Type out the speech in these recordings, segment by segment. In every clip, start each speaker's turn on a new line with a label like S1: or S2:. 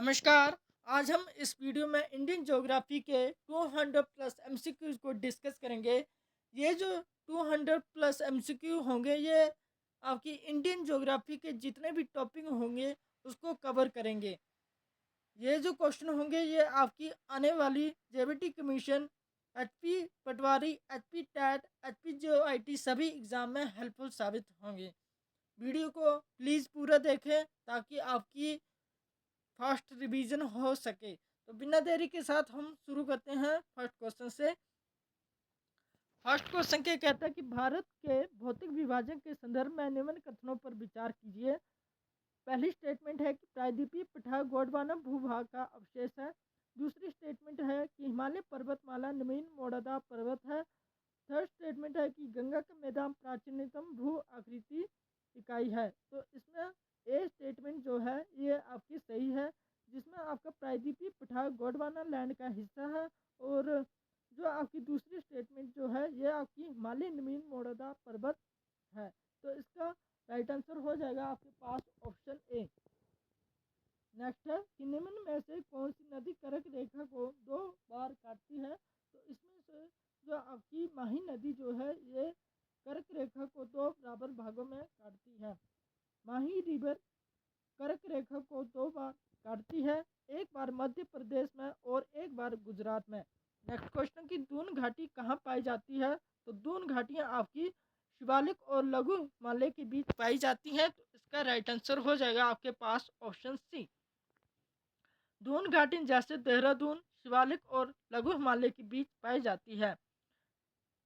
S1: नमस्कार। आज हम इस वीडियो में इंडियन ज्योग्राफी के 200 प्लस एमसीक्यूज को डिस्कस करेंगे। ये जो 200 प्लस एमसीक्यू होंगे ये आपकी इंडियन ज्योग्राफी के जितने भी टॉपिक होंगे उसको कवर करेंगे। ये जो क्वेश्चन होंगे ये आपकी आने वाली जेबीटी कमीशन, एचपी पटवारी, एचपी टैट, एचपी जो सभी एग्ज़ाम में हेल्पफुल साबित होंगे। वीडियो को प्लीज़ पूरा देखें ताकि आपकी फास्ट रिवीजन हो सके। तो बिना देरी के साथ हम शुरू करते हैं फर्स्ट क्वेश्चन से। फर्स्ट क्वेश्चन के कहता है कि भारत के भौतिक विभाजन के संदर्भ में निम्न कथनों पर विचार कीजिए। पहली स्टेटमेंट है कि प्रायद्वीपीय पठार गोंडवाना भूभाग का अवशेष है। दूसरी स्टेटमेंट है कि हिमालय पर्वतमाला नवीन मोड़दा पर्वत है। थर्ड स्टेटमेंट है कि गंगा का मैदान प्राचीनतम भू आकृति इकाई है। तो इसमें ए स्टेटमेंट जो है ये आपकी सही है, जिसमें आपका प्रायद्वीपीय पठार गोंडवाना लैंड का हिस्सा है। और जो आपकी दूसरी स्टेटमेंट जो है ये आपकी हिमालय नवीन मोड़दा पर्वत है। तो इसका राइट आंसर हो जाएगा आपके पास ऑप्शन ए। नेक्स्ट है कि निम्न में से कौन सी नदी कर्क रेखा को 2 बार काटती है। तो इसमें से जो आपकी माही नदी जो है ये कर्क रेखा को 2 बराबर भागों में काटती है। माही रिवर कर्क रेखा को 2 बार काटती है, एक बार मध्य प्रदेश में और एक बार गुजरात में। नेक्स्ट क्वेश्चन की दून घाटी कहाँ पाई जाती है। तो दून घाटियाँ आपकी शिवालिक और लघु हिमालय के बीच पाई जाती हैं। तो इसका राइट आंसर हो जाएगा आपके पास ऑप्शन सी। दून घाटी जैसे देहरादून, शिवालिक और लघु हिमालय के बीच पाई जाती है।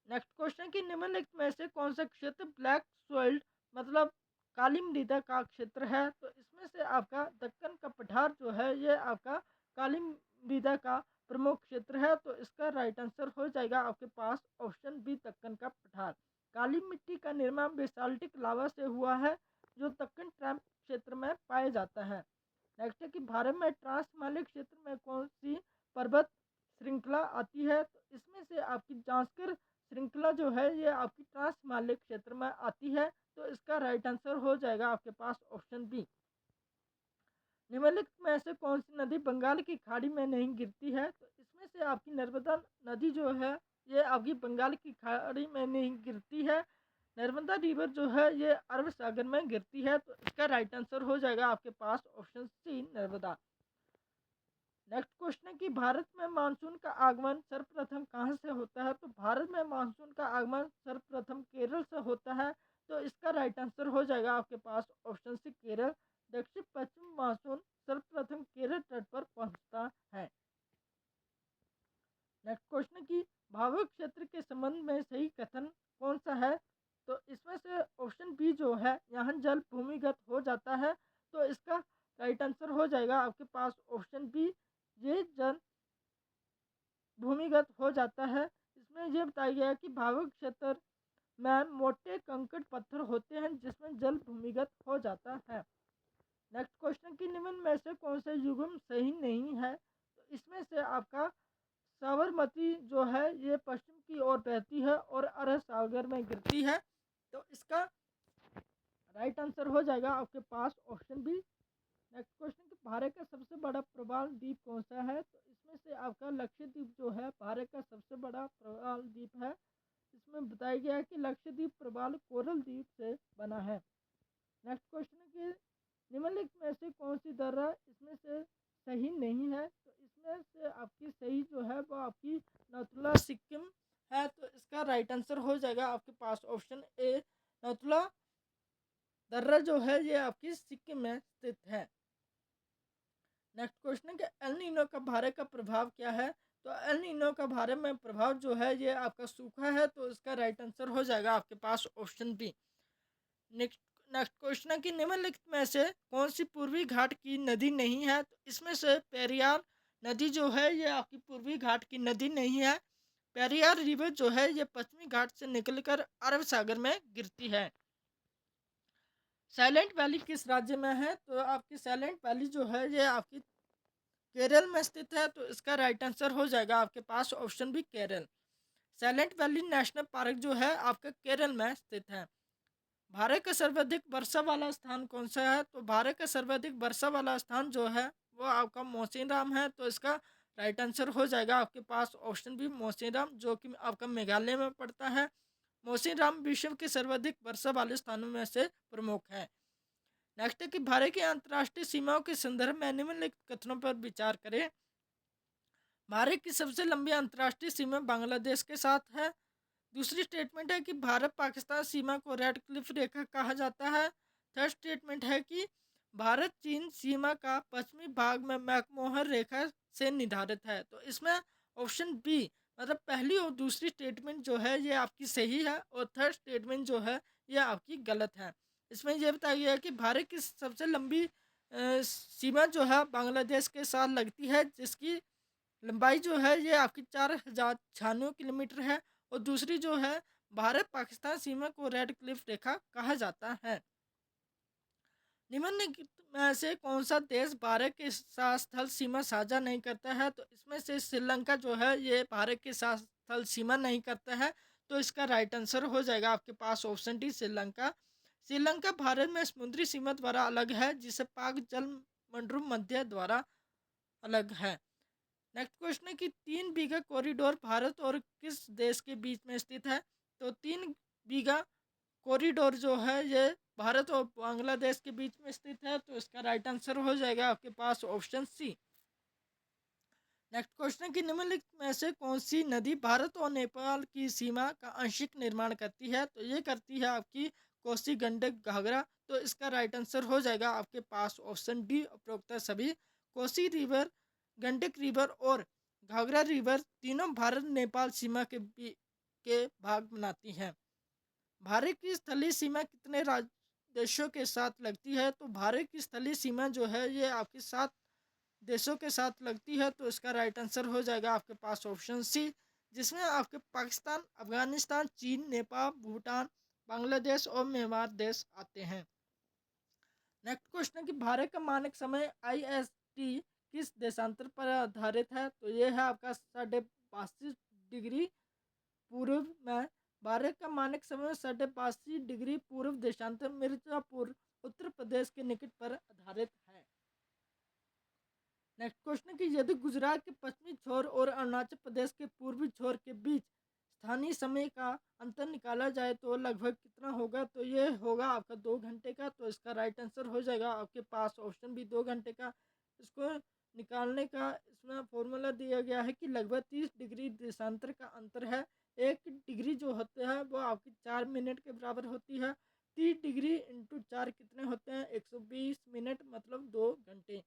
S1: नेक्स्ट क्वेश्चन की निम्नलिखित में से कौन सा क्षेत्र ब्लैक सॉइल्ड मतलब काली मृदा का क्षेत्र है। तो इसमें से आपका दक्कन का पठार जो है ये आपका काली मृदा का प्रमुख क्षेत्र है। तो इसका राइट आंसर हो जाएगा आपके पास ऑप्शन बी, दक्कन का पठार। काली मिट्टी का निर्माण बेसाल्टिक लावा से हुआ है जो दक्कन ट्रैप क्षेत्र में पाया जाता है। नेक्स्ट है कि भारत में ट्रांस हिमालय क्षेत्र में कौन सी पर्वत श्रृंखला आती है। तो इसमें से आपकी जांस्कर श्रृंखला जो है ये आपकी ट्रांस हिमालय क्षेत्र में आती है। तो इसका राइट आंसर हो जाएगा आपके पास ऑप्शन बी। निम्नलिखित में से कौन सी नदी बंगाल की खाड़ी में नहीं गिरती है। तो इसमें से आपकी नर्मदा नदी जो है ये आपकी बंगाल की खाड़ी में नहीं गिरती है। नर्मदा रिवर जो है ये अरब सागर में गिरती है। तो इसका राइट आंसर हो जाएगा आपके पास option C, Narmada. Next question है कि भारत में मानसून का आगमन सर्वप्रथम कहाँ से होता है। तो भारत में मानसून का आगमन सर्वप्रथम केरल से होता है। तो इसका राइट आंसर हो जाएगा आपके पास ऑप्शन सी, केरल। दक्षिण पश्चिम मानसून सर्वप्रथम केरल तट पर पहुंचता है। नेक्स्ट क्वेश्चन की भावुक क्षेत्र के संबंध में सही कथन कौन सा है। तो इसमें से ऑप्शन बी जो है यहाँ जल भूमिगत हो जाता है। तो इसका राइट आंसर हो जाएगा आपके पास ऑप्शन बी, ये जल भूमिगत हो जाता है। इसमें यह बताया गया है कि भावुक क्षेत्र में मोटे कंकड़ पत्थर होते हैं जिसमें जल भूमिगत हो जाता है। नेक्स्ट क्वेश्चन की निम्न में से कौन सा युग्म सही नहीं है। तो इसमें से आपका साबरमती जो है ये पश्चिम की ओर बहती है और अरब सागर में गिरती है। तो इसका राइट आंसर हो जाएगा आपके पास ऑप्शन बी। नेक्स्ट क्वेश्चन कि भारत का सबसे बड़ा प्रवाल द्वीप कौन सा है। तो इसमें से आपका लक्षद्वीप जो है भारत का सबसे बड़ा प्रवाल द्वीप है। इसमें बताया गया है कि लक्षद्वीप प्रवाल कोरल द्वीप से बना है। नेक्स्ट क्वेश्चन कि निम्नलिखित में से कौन सी दर्रा इसमें से सही नहीं है। तो इसमें से आपकी सही जो है वो आपकी नथुला सिक्किम है। तो इसका राइट आंसर हो जाएगा आपके पास ऑप्शन ए, नथुला दर्रा जो है ये आपकी सिक्किम में स्थित है। नेक्स्ट क्वेश्चन है कि एल नीनो का भारत का प्रभाव क्या है। तो एल नीनो का भारत में प्रभाव जो है ये आपका सूखा है। तो इसका राइट आंसर हो जाएगा आपके पास option B. Next next question है कि निम्नलिखित में से कौन सी पूर्वी घाट की नदी नहीं है। तो इसमें से पेरियार नदी जो है ये आपकी पूर्वी घाट की नदी नहीं है। पेरियार रिवर जो है ये पश्चिमी घाट से निकलकर अरब सागर में गिरती है। साइलेंट वैली किस राज्य में है। तो आपकी साइलेंट वैली जो है ये आपकी केरल में स्थित है। तो इसका राइट आंसर हो जाएगा आपके पास ऑप्शन भी, Kerala. Silent valley national park जो है आपके केरल में स्थित है। भारत का सर्वाधिक वर्षा वाला स्थान कौन सा है। तो भारत का सर्वाधिक वर्षा वाला स्थान जो है वो आपका मौसिनराम है, तो इसका राइट आंसर हो जाएगा आपके पास ऑप्शन बी मौसिनराम, जो कि आपका मेघालय में पड़ता है। मौसिनराम विश्व के सर्वाधिक वर्षा वाले स्थानों में से प्रमुख है। नेक्स्ट है कि भारत की अंतर्राष्ट्रीय सीमाओं के संदर्भ में निम्नलिखित कथनों पर विचार करें। भारत की सबसे लंबी अंतर्राष्ट्रीय सीमा बांग्लादेश के साथ है। दूसरी स्टेटमेंट है कि भारत पाकिस्तान सीमा को रेड क्लिफ रेखा कहा जाता है। थर्ड स्टेटमेंट है कि भारत चीन सीमा का पश्चिमी भाग में मैकमोहन रेखा से निर्धारित है। तो इसमें ऑप्शन बी मतलब पहली और दूसरी स्टेटमेंट जो है ये आपकी सही है, और थर्ड स्टेटमेंट जो है ये आपकी गलत है। इसमें यह बताया गया है कि भारत की सबसे लंबी सीमा जो है बांग्लादेश के साथ लगती है, जिसकी लंबाई जो है ये आपकी 4096 किलोमीटर है। और दूसरी जो है भारत पाकिस्तान सीमा को रेड क्लिफ रेखा कहा जाता है। निम्नलिखित में से कौन सा देश भारत के साथ स्थल सीमा साझा नहीं करता है? तो इसमें से श्रीलंका जो है ये भारत के साथ स्थल सीमा नहीं करता है। तो इसका राइट आंसर हो जाएगा आपके पास ऑप्शन डी श्रीलंका। श्रीलंका भारत में समुद्री सीमा द्वारा अलग है, जिसे पाक जल मंडूम मध्य द्वारा अलग है। नेक्स्ट क्वेश्चन है कि 3 बीघा कॉरिडोर भारत और किस देश के बीच में स्थित है? तो 3 बीघा कॉरिडोर जो है ये भारत और बांग्लादेश के बीच में स्थित है। तो इसका राइट आंसर हो जाएगा आपके पास ऑप्शन सी। नेक्स्ट क्वेश्चन की निम्नलिखित में से कौन सी नदी भारत और नेपाल की सीमा का आंशिक निर्माण करती है? तो ये करती है आपकी कोसी गंडक घाघरा। तो इसका राइट आंसर हो जाएगा आपके पास ऑप्शन डी उपरोक्त सभी। कोसी रिवर, गंडक रिवर और घाघरा रिवर तीनों भारत नेपाल सीमा के भाग बनाती हैं। भारत की स्थलीय सीमा कितने देशों के साथ लगती है? तो भारत की स्थलीय सीमा जो है ये आपके 7 देशों के साथ लगती है। तो इसका राइट आंसर हो जाएगा आपके पास ऑप्शन सी, जिसमें आपके पाकिस्तान, अफगानिस्तान, चीन, नेपाल, भूटान, बांग्लादेश और म्यांमार देश आते हैं। नेक्स्ट क्वेश्चन है कि भारत का मानक समय IST किस देशांतर पर आधारित है? तो ये है आपका 82.5 डिग्री पूर्व में। भारत का मानक समय 82.5 डिग्री पूर्व देशांतर मिर्जापुर उत्तर प्रदेश के निकट पर आधारित है। नेक्स्ट क्वेश्चन कि यदि गुजरात के पश्चिमी छोर और अरुणाचल प्रदेश के पूर्वी छोर के बीच स्थानीय समय का अंतर निकाला जाए तो लगभग कितना होगा? तो ये होगा आपका 2 घंटे का। तो इसका राइट आंसर हो जाएगा आपके पास ऑप्शन भी 2 घंटे का। इसको निकालने का इसमें फॉर्मूला दिया गया है कि लगभग 30 डिग्री देशांतर का अंतर है। 1 डिग्री जो होता है वो आपकी 4 मिनट के बराबर होती है। 30 डिग्री इंटू 4 कितने होते हैं? 120 मिनट, मतलब 2 घंटे।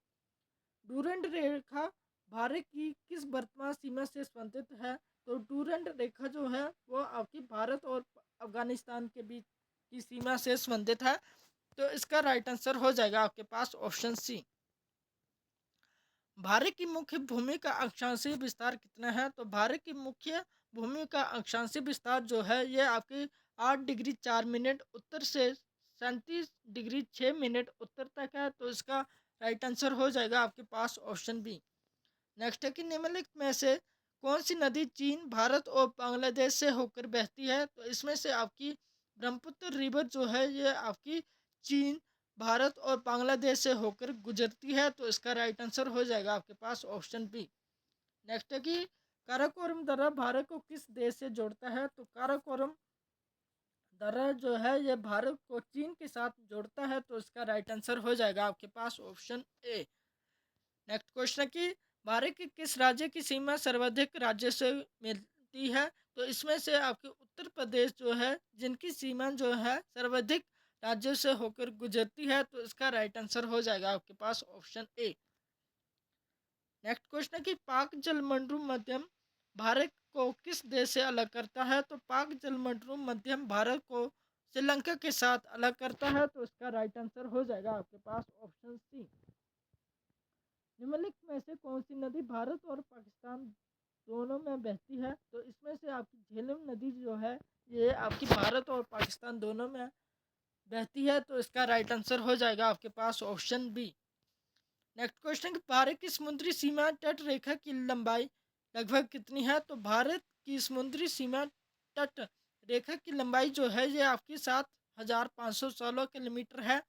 S1: डूरंड रेखा भारत की किस वर्तमान सीमा से संबंधित है? तो डूरंड रेखा जो है वो आपकी भारत और अफगानिस्तान के बीच की सीमा से संबंधित है। तो इसका राइट आंसर हो जाएगा आपके पास ऑप्शन सी। भारत की मुख्य भूमि का अक्षांशीय विस्तार कितना है? तो भारत की मुख्य भूमि का अक्षांशीय विस्तार जो है ये आपकी 8 डिग्री 4 मिनट उत्तर से 37 डिग्री 6 मिनट उत्तर तक है। तो इसका राइट आंसर हो जाएगा आपके पास ऑप्शन बी। नेक्स्ट है कि निम्नलिखित में से कौन सी नदी चीन, भारत और बांग्लादेश से होकर बहती है? तो इसमें से आपकी ब्रह्मपुत्र रिवर जो है ये आपकी चीन, भारत और बांग्लादेश से होकर गुजरती है। तो इसका राइट आंसर हो जाएगा आपके पास ऑप्शन बी। नेक्स्ट है कि काराकोरम दर्रा भारत को किस देश से जोड़ता है? तो काराकोरम दर्रा जो है ये भारत को चीन के साथ जोड़ता है। तो इसका राइट आंसर हो जाएगा आपके पास ऑप्शन ए। नेक्स्ट क्वेश्चन है कि भारत के किस राज्य की सीमा सर्वाधिक राज्य से मिलती है? तो इसमें से आपके उत्तर प्रदेश जो है जिनकी सीमा जो है सर्वाधिक राज्यों से होकर गुजरती है। तो इसका राइट आंसर हो जाएगा आपके पास ऑप्शन ए। नेक्स्ट क्वेश्चन है कि पाक जलमंडल मध्यम भारत को किस देश से अलग करता है? तो पाक जलमंडल मध्यम भारत को श्रीलंका के साथ अलग करता है। तो इसका राइट आंसर हो जाएगा आपके पास ऑप्शन सी। निम्नलिखित में से कौन सी नदी भारत और पाकिस्तान दोनों में बहती है? तो इसमें से आपकी झेलम नदी जो है ये आपकी भारत और पाकिस्तान दोनों में बहती है। तो इसका राइट आंसर हो जाएगा आपके पास ऑप्शन बी। नेक्स्ट क्वेश्चन कि भारत की समुद्री सीमा तट रेखा की लंबाई लगभग कितनी है? तो भारत की समुद्री सीमा तट रेखा की लंबाई जो है ये आपकी 7516 किलोमीटर है।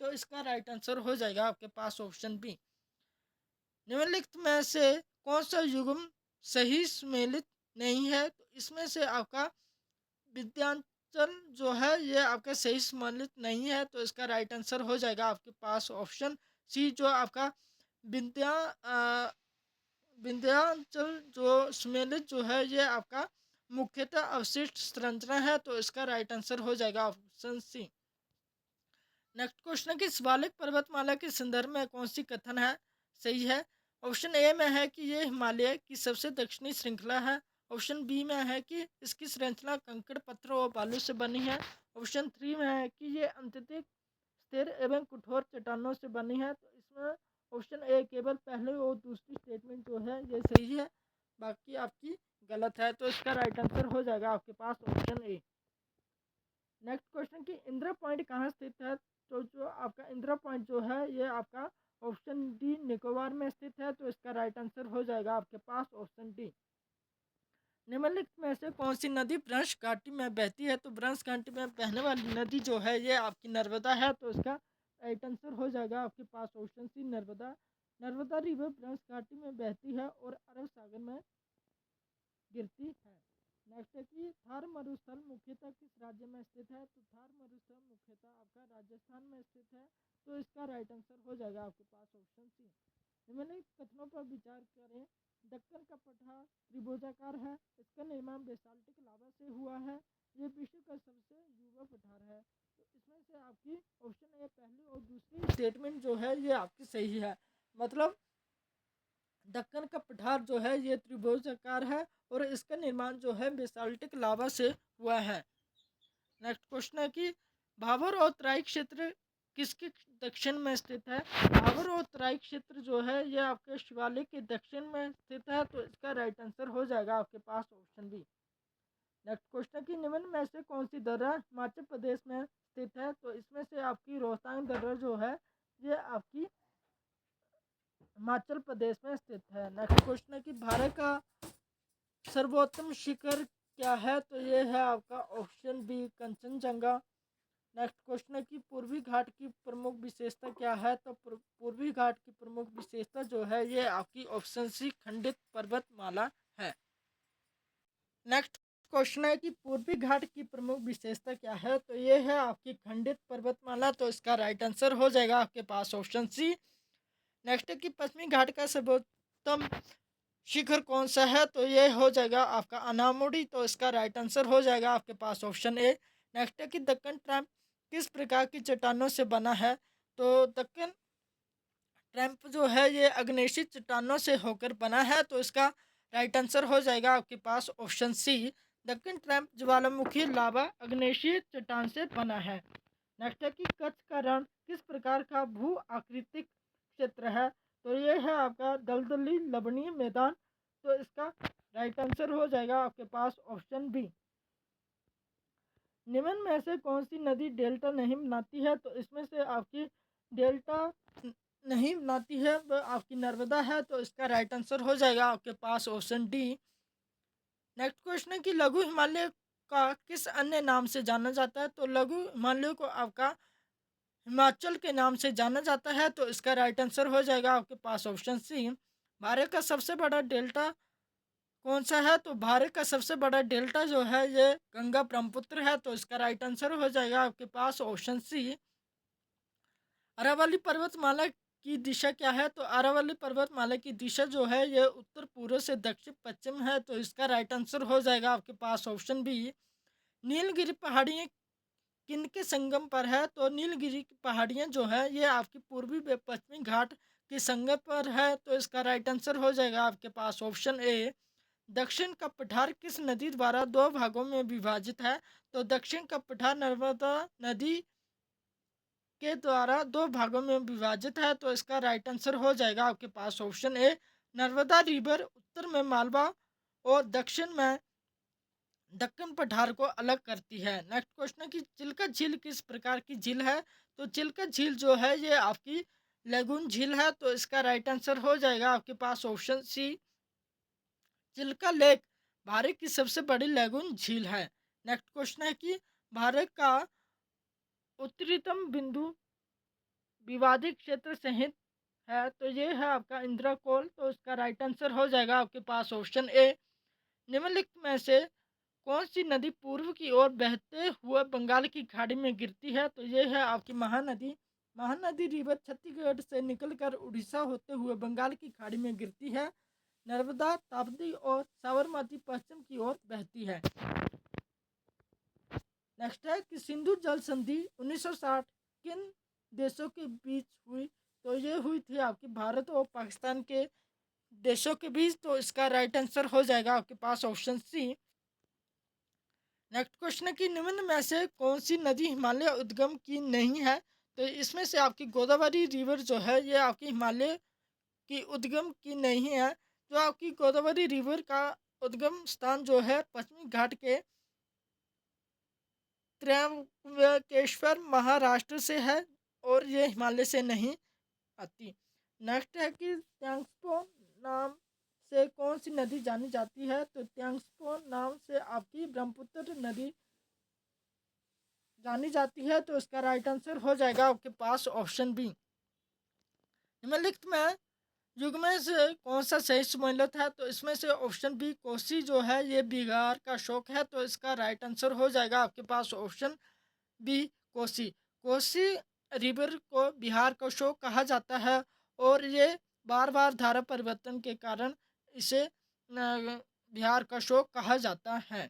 S1: तो इसका राइट आंसर हो जाएगा आपके पास ऑप्शन बी। निम्नलिखित में से कौन सा युग्म सही सम्मिलित नहीं है? तो इसमें से आपका विद्यांचल जो है ये आपका सही सम्मिलित नहीं है, तो इसका राइट आंसर हो जाएगा आपके पास ऑप्शन सी, जो आपका विद्या विंध्याचल जो सम्मिलित जो है ये आपका मुख्यतः अवशिष्ट संरचना है, तो इसका राइट आंसर हो जाएगा ऑप्शन सी। नेक्स्ट क्वेश्चन है कि शिवालिक पर्वतमाला के संदर्भ में कौन सी कथन है सही है? ऑप्शन ए में है कि ये हिमालय की सबसे दक्षिणी श्रृंखला है। ऑप्शन बी में है कि इसकी श्रृंखला कंकड़, पत्थर और बालू से बनी है। ऑप्शन थ्री में है कि ये अत्यधिक स्थिर एवं कठोर चट्टानों से बनी है। तो इसमें ऑप्शन ए केवल पहले और दूसरी स्टेटमेंट जो है ये सही है, बाकी आपकी गलत है, तो इसका राइट आंसर हो जाएगा आपके पास ऑप्शन ए। नेक्स्ट क्वेश्चन कि इंदिरा पॉइंट कहाँ स्थित है? तो जो आपका इंदिरा पॉइंट जो है ये आपका ऑप्शन डी निकोबार में स्थित है, तो इसका राइट आंसर हो जाएगा आपके पास ऑप्शन डी। निम्नलिखित में से कौन सी नदी ब्रह्म घाटी में बहती है? तो ब्रह्म घाटी में बहने वाली नदी जो है ये आपकी नर्मदा है, तो इसका राइट आंसर हो जाएगा आपके पास option C Narmada. Narmada river ब्रह्म घाटी में बहती है और अरब सागर में गिरती है। नेक्स्ट है कि थार मरुस्थल मुख्यतः किस राज्य में स्थित है? तो थार मरुस्थल मुख्यतः आपका राजस्थान में स्थित है, तो इसका राइट आंसर हो जाएगा आपके पास ऑप्शन सी। निम्नलिखित कथनों पर विचार करें। दक्कन का पठार त्रिभुजाकार है, इसका निर्माण बेसाल्टिक लावा से हुआ है, ये विश्व का सबसे युवा पठार है। तो इसमें से आपकी ऑप्शन ए पहली और दूसरी स्टेटमेंट जो है ये आपकी सही है। मतलब दक्कन का पठार जो है ये त्रिभुजाकार है और इसका निर्माण जो है बेसाल्टिक लावा से हुआ है। नेक्स्ट क्वेश्चन है कि भाबर और तराई क्षेत्र किसके दक्षिण में स्थित है? भाबर और तराई क्षेत्र जो है ये आपके शिवालिक के दक्षिण में स्थित है, तो इसका राइट आंसर हो जाएगा आपके पास ऑप्शन बी। नेक्स्ट क्वेश्चन की निम्न में से कौन सी दर्रा हिमाचल प्रदेश में स्थित है? तो इसमें से आपकी रोहतांग दर्रा जो है ये आपकी हिमाचल प्रदेश में स्थित है। नेक्स्ट क्वेश्चन है कि भारत का सर्वोत्तम शिखर क्या है? तो ये है आपका option B Kanchenjunga. Next question है कि पूर्वी घाट की प्रमुख विशेषता क्या है? तो पूर्वी घाट की प्रमुख विशेषता जो है ये आपकी ऑप्शन सी खंडित पर्वतमाला है। नेक्स्ट क्वेश्चन है कि पूर्वी घाट की प्रमुख विशेषता क्या है? तो ये है आपकी खंडित पर्वतमाला, तो इसका राइट आंसर हो जाएगा आपके पास ऑप्शन सी। नेक्स्ट है कि पश्चिमी घाट का सर्वोत्तम शिखर कौन सा है? तो ये हो जाएगा आपका अनामुड़ी, तो इसका राइट आंसर हो जाएगा आपके पास ऑप्शन ए। नेक्स्ट है कि दक्कन ट्रैम्प किस प्रकार की चट्टानों से बना है? तो दक्कन ट्रैम्प जो है ये अग्नेशी चट्टानों से होकर बना है, तो इसका राइट आंसर हो जाएगा आपके पास ऑप्शन सी। दक्कन ट्रैम्प ज्वालामुखी लावा अग्नेशी चट्टान से बना है। नेक्स्ट है कि कच्छ का रण किस प्रकार का भू आकृतिक क्षेत्र है? तो ये है आपका दलदली लवणीय मैदान, तो इसका राइट आंसर हो जाएगा आपके पास ऑप्शन बी। निम्न में से कौन सी नदी डेल्टा नहीं बनाती है? तो इसमें से आपकी डेल्टा नहीं बनाती है आपकी नर्मदा है, तो इसका राइट आंसर हो जाएगा आपके पास ऑप्शन डी। नेक्स्ट क्वेश्चन है कि लघु हिमालय का किस अन्य नाम से जाना जाता है? तो लघु हिमालय को आपका हिमाचल के नाम से जाना जाता है, तो इसका राइट आंसर हो जाएगा आपके पास ऑप्शन सी। भारत का सबसे बड़ा डेल्टा कौन सा है? तो भारत का सबसे बड़ा डेल्टा जो है ये गंगा ब्रह्मपुत्र है, तो इसका राइट आंसर हो जाएगा आपके पास ऑप्शन सी। अरावली पर्वतमाला की दिशा क्या है? तो अरावली पर्वतमाला की दिशा जो है ये उत्तर पूर्व से दक्षिण पश्चिम है, तो इसका राइट आंसर हो जाएगा आपके पास ऑप्शन बी। नीलगिरी पहाड़ियाँ किनके संगम पर है? तो नीलगिरी की पहाड़ियाँ जो है ये आपकी पूर्वी व पश्चिमी घाट के संगम पर है, तो इसका राइट आंसर हो जाएगा आपके पास ऑप्शन ए। दक्षिण का पठार किस नदी द्वारा दो भागों में विभाजित है? तो दक्षिण का पठार नर्मदा नदी के द्वारा दो भागों में विभाजित है, तो इसका राइट आंसर हो जाएगा आपके पास ऑप्शन ए। नर्मदा रिवर उत्तर में मालवा और दक्षिण में दक्कन पठार को अलग करती है। नेक्स्ट क्वेश्चन है कि चिल्का झील किस प्रकार की झील है? तो चिल्का झील जो है ये आपकी लेगून झील है, तो इसका राइट आंसर हो जाएगा आपके पास option C. Chilka lake Bharat की सबसे बड़ी लेगून झील है। नेक्स्ट क्वेश्चन है कि भारत का उत्तरीतम बिंदु विवादित क्षेत्र सहित है तो ये है आपका इंदिरा कोल, तो इसका राइट आंसर हो जाएगा आपके पास ऑप्शन ए। निम्नलिखित में से कौन सी नदी पूर्व की ओर बहते हुए बंगाल की खाड़ी में गिरती है, तो ये है आपकी महानदी। महानदी रिवर छत्तीसगढ़ से निकलकर उड़ीसा होते हुए बंगाल की खाड़ी में गिरती है। नर्मदा, ताप्ती और साबरमती पश्चिम की ओर बहती है। नेक्स्ट है कि सिंधु जल संधि 1960 किन देशों के बीच हुई, तो ये हुई थी आपकी भारत और पाकिस्तान के देशों के बीच, तो इसका राइट आंसर हो जाएगा आपके पास ऑप्शन सी। नेक्स्ट क्वेश्चन है कि निम्न में से कौन सी नदी हिमालय उद्गम की नहीं है, तो इसमें से आपकी गोदावरी रिवर जो है ये आपकी हिमालय की उद्गम की नहीं है। जो आपकी गोदावरी रिवर का उद्गम स्थान जो है पश्चिमी घाट के त्र्यंबकेश्वर महाराष्ट्र से है और ये हिमालय से नहीं आती। नेक्स्ट है कि त्यांगस्पो नाम से कौन सी नदी जानी जाती है, तो त्यांगस्पो नाम से आपकी ब्रह्मपुत्र नदी जानी जाती है, तो इसका राइट आंसर हो जाएगा आपके पास ऑप्शन बी। निम्नलिखित में युग में से कौन सा सही सम्मिलित है, तो इसमें से ऑप्शन बी कोसी जो है ये बिहार का शोक है, तो इसका राइट आंसर हो जाएगा आपके पास option B Kosi. Kosi river को बिहार का शोक कहा जाता है और ये बार बार धारा परिवर्तन के कारण इसे बिहार का शोक कहा जाता है।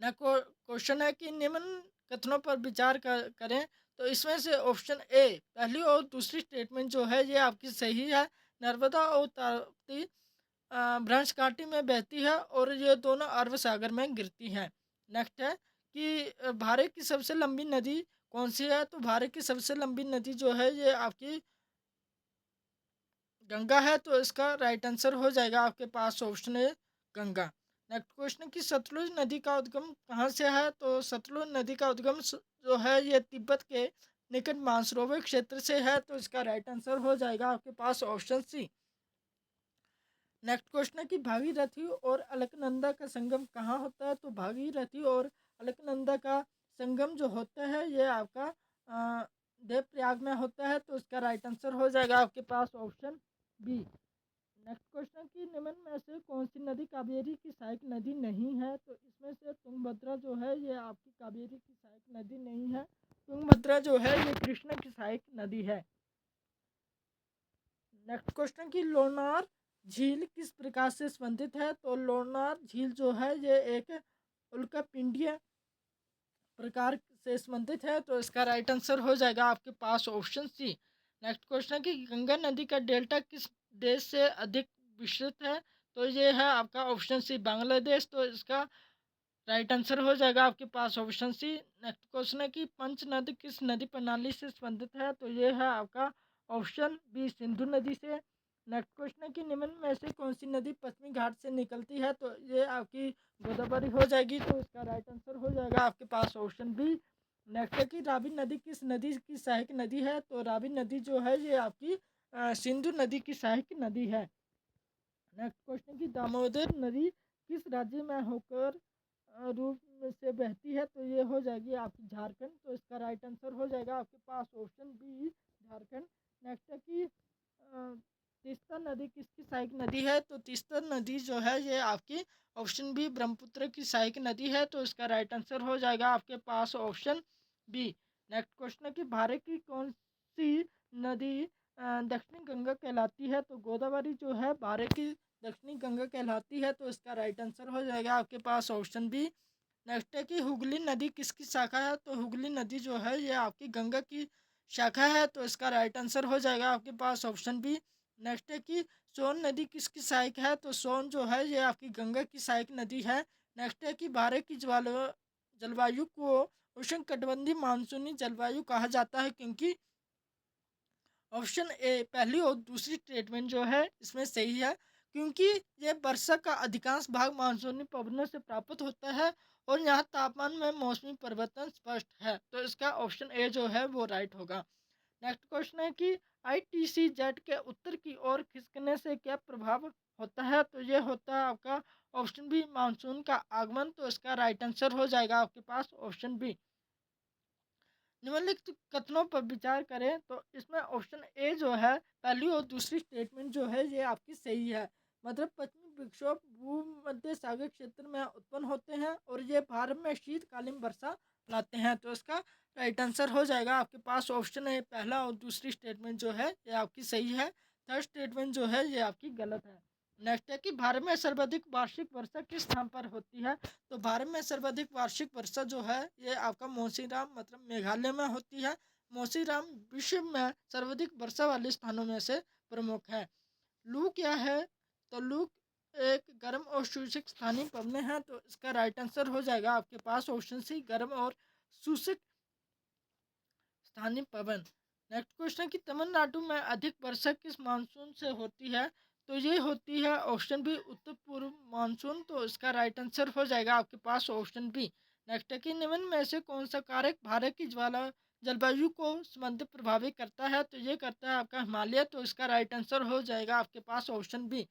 S1: न क्वेश्चन है कि निम्न कथनों पर विचार करें, तो इसमें से ऑप्शन ए पहली और दूसरी स्टेटमेंट जो है ये आपकी सही है। नर्मदा और ताप्ती भ्रंश घाटी में बहती है और ये दोनों अरब सागर में गिरती हैं। नेक्स्ट है कि भारत की सबसे लंबी नदी कौन सी है, तो भारत की सबसे लंबी नदी जो है ये आपकी गंगा है, तो इसका राइट आंसर हो जाएगा आपके पास ऑप्शन है गंगा। नेक्स्ट क्वेश्चन कि सतलुज नदी का उद्गम कहाँ से है, तो सतलुज नदी का उद्गम जो है ये तिब्बत के निकट मानसरोवर क्षेत्र से है, तो इसका राइट आंसर हो जाएगा आपके पास ऑप्शन सी। नेक्स्ट क्वेश्चन है कि भागीरथी और अलकनंदा का संगम कहाँ होता है, तो भागीरथी और अलकनंदा का संगम जो होता है ये आपका देवप्रयाग में होता है, तो इसका राइट आंसर हो जाएगा आपके पास ऑप्शन बी। नेक्स्ट क्वेश्चन कि निम्न में से कौन सी नदी कावेरी की सहायक नदी नहीं है, तो इसमें से तुंगभद्रा जो है ये आपकी कावेरी की सहायक नदी नहीं है। तुंगभद्रा जो है ये कृष्णा की सहायक नदी है। नेक्स्ट क्वेश्चन कि लोनार झील किस प्रकार से संबंधित है, तो लोनार झील जो है ये एक उल्कापिंडीय प्रकार से संबंधित है, तो इसका राइट आंसर हो जाएगा आपके पास ऑप्शन सी। नेक्स्ट क्वेश्चन कि गंगा नदी का डेल्टा किस देश से अधिक विस्तृत है, तो ये है आपका ऑप्शन सी बांग्लादेश, तो इसका राइट आंसर हो जाएगा आपके पास ऑप्शन सी। नेक्स्ट क्वेश्चन है कि पंचनद किस नदी प्रणाली से संबंधित है, तो ये है आपका ऑप्शन बी सिंधु नदी से। नेक्स्ट क्वेश्चन है कि निम्न में से कौन सी नदी पश्चिमी घाट से निकलती है, तो ये आपकी गोदावरी हो जाएगी, तो इसका राइट आंसर हो जाएगा आपके पास ऑप्शन बी। नेक्स्ट है कि रावी नदी किस नदी की सहायक नदी है, तो रावी नदी जो है ये आपकी सिंधु नदी की सहायक नदी है। नेक्स्ट क्वेश्चन की दामोदर नदी किस राज्य में होकर रूप में से बहती है, तो ये हो जाएगी आपकी झारखंड, तो इसका राइट आंसर हो जाएगा आपके पास ऑप्शन बी झारखंड। नेक्स्ट है कि तीस्ता नदी किसकी सहायक नदी है, तो तीस्ता नदी जो है ये आपकी ऑप्शन बी ब्रह्मपुत्र की सहायक नदी है, तो इसका राइट आंसर हो जाएगा आपके पास ऑप्शन बी। नेक्स्ट क्वेश्चन है कि भारत की कौन सी नदी दक्षिणी गंगा कहलाती है, तो गोदावरी जो है भारत की दक्षिणी गंगा कहलाती है, तो इसका राइट आंसर हो जाएगा आपके पास ऑप्शन बी। नेक्स्ट है कि हुगली नदी किसकी शाखा है, तो हुगली नदी जो है ये आपकी गंगा की शाखा है, तो इसका राइट आंसर हो जाएगा आपके पास ऑप्शन बी। नेक्स्ट है कि सोन नदी किसकी सहायक है, तो सोन जो है ये आपकी गंगा की सहायक नदी है। नेक्स्ट है कि भारत की जलवायु को उष्ण कटिबंधीय मानसूनी जलवायु कहा जाता है, क्योंकि ऑप्शन ए पहली और दूसरी स्टेटमेंट जो है इसमें सही है, क्योंकि ये वर्षा का अधिकांश भाग मानसूनी पवनों से प्राप्त होता है और यहाँ तापमान में मौसमी परिवर्तन स्पष्ट है, तो इसका ऑप्शन ए जो है वो राइट होगा। नेक्स्ट क्वेश्चन है कि आईटीसी जेट के उत्तर की ओर खिसकने से क्या प्रभाव होता है, तो ये होता है आपका ऑप्शन बी मानसून का आगमन, तो इसका राइट आंसर हो जाएगा आपके पास ऑप्शन बी। निम्नलिखित कथनों पर विचार करें तो इसमें ऑप्शन ए जो है पहली और दूसरी स्टेटमेंट जो है ये आपकी सही है। मतलब पश्चिमी विक्षोभ भूमध्य सागर क्षेत्र में उत्पन्न होते हैं और ये भारत में शीतकालीन वर्षा लाते हैं। तो इसका राइट आंसर हो जाएगा आपके पास ऑप्शन ए पहला और दूसरी स्टेटमेंट जो है ये आपकी सही है। थर्ड स्टेटमेंट जो है ये आपकी गलत है। नेक्स्ट है कि भारत में सर्वाधिक वार्षिक वर्षा किस स्थान पर होती है। तो भारत में सर्वाधिक वार्षिक वर्षा जो है ये आपका मौसीराम मतलब मेघालय में होती है। मौसीराम विश्व में सर्वाधिक वर्षा वाले स्थानों में से प्रमुख है। लू क्या है। तो लू एक गर्म और शुष्क स्थानीय पवने हैं। तो इसका राइट आंसर हो जाएगा आपके पास ऑप्शन सी गर्म और शुष्क स्थानीय पवन। नेक्स्ट क्वेश्चन है कि तमिलनाडु में अधिक वर्षा किस मानसून से होती है। तो ये होती है ऑप्शन बी उत्तर पूर्व मानसून। तो इसका राइट आंसर हो जाएगा आपके पास ऑप्शन बी। नेक्स्ट है कि निम्न में से कौन सा कारक भारत की ज्वाला जलवायु को संबंधित प्रभावित करता है। तो ये करता है आपका हिमालय। तो इसका राइट आंसर हो जाएगा आपके पास ऑप्शन बी।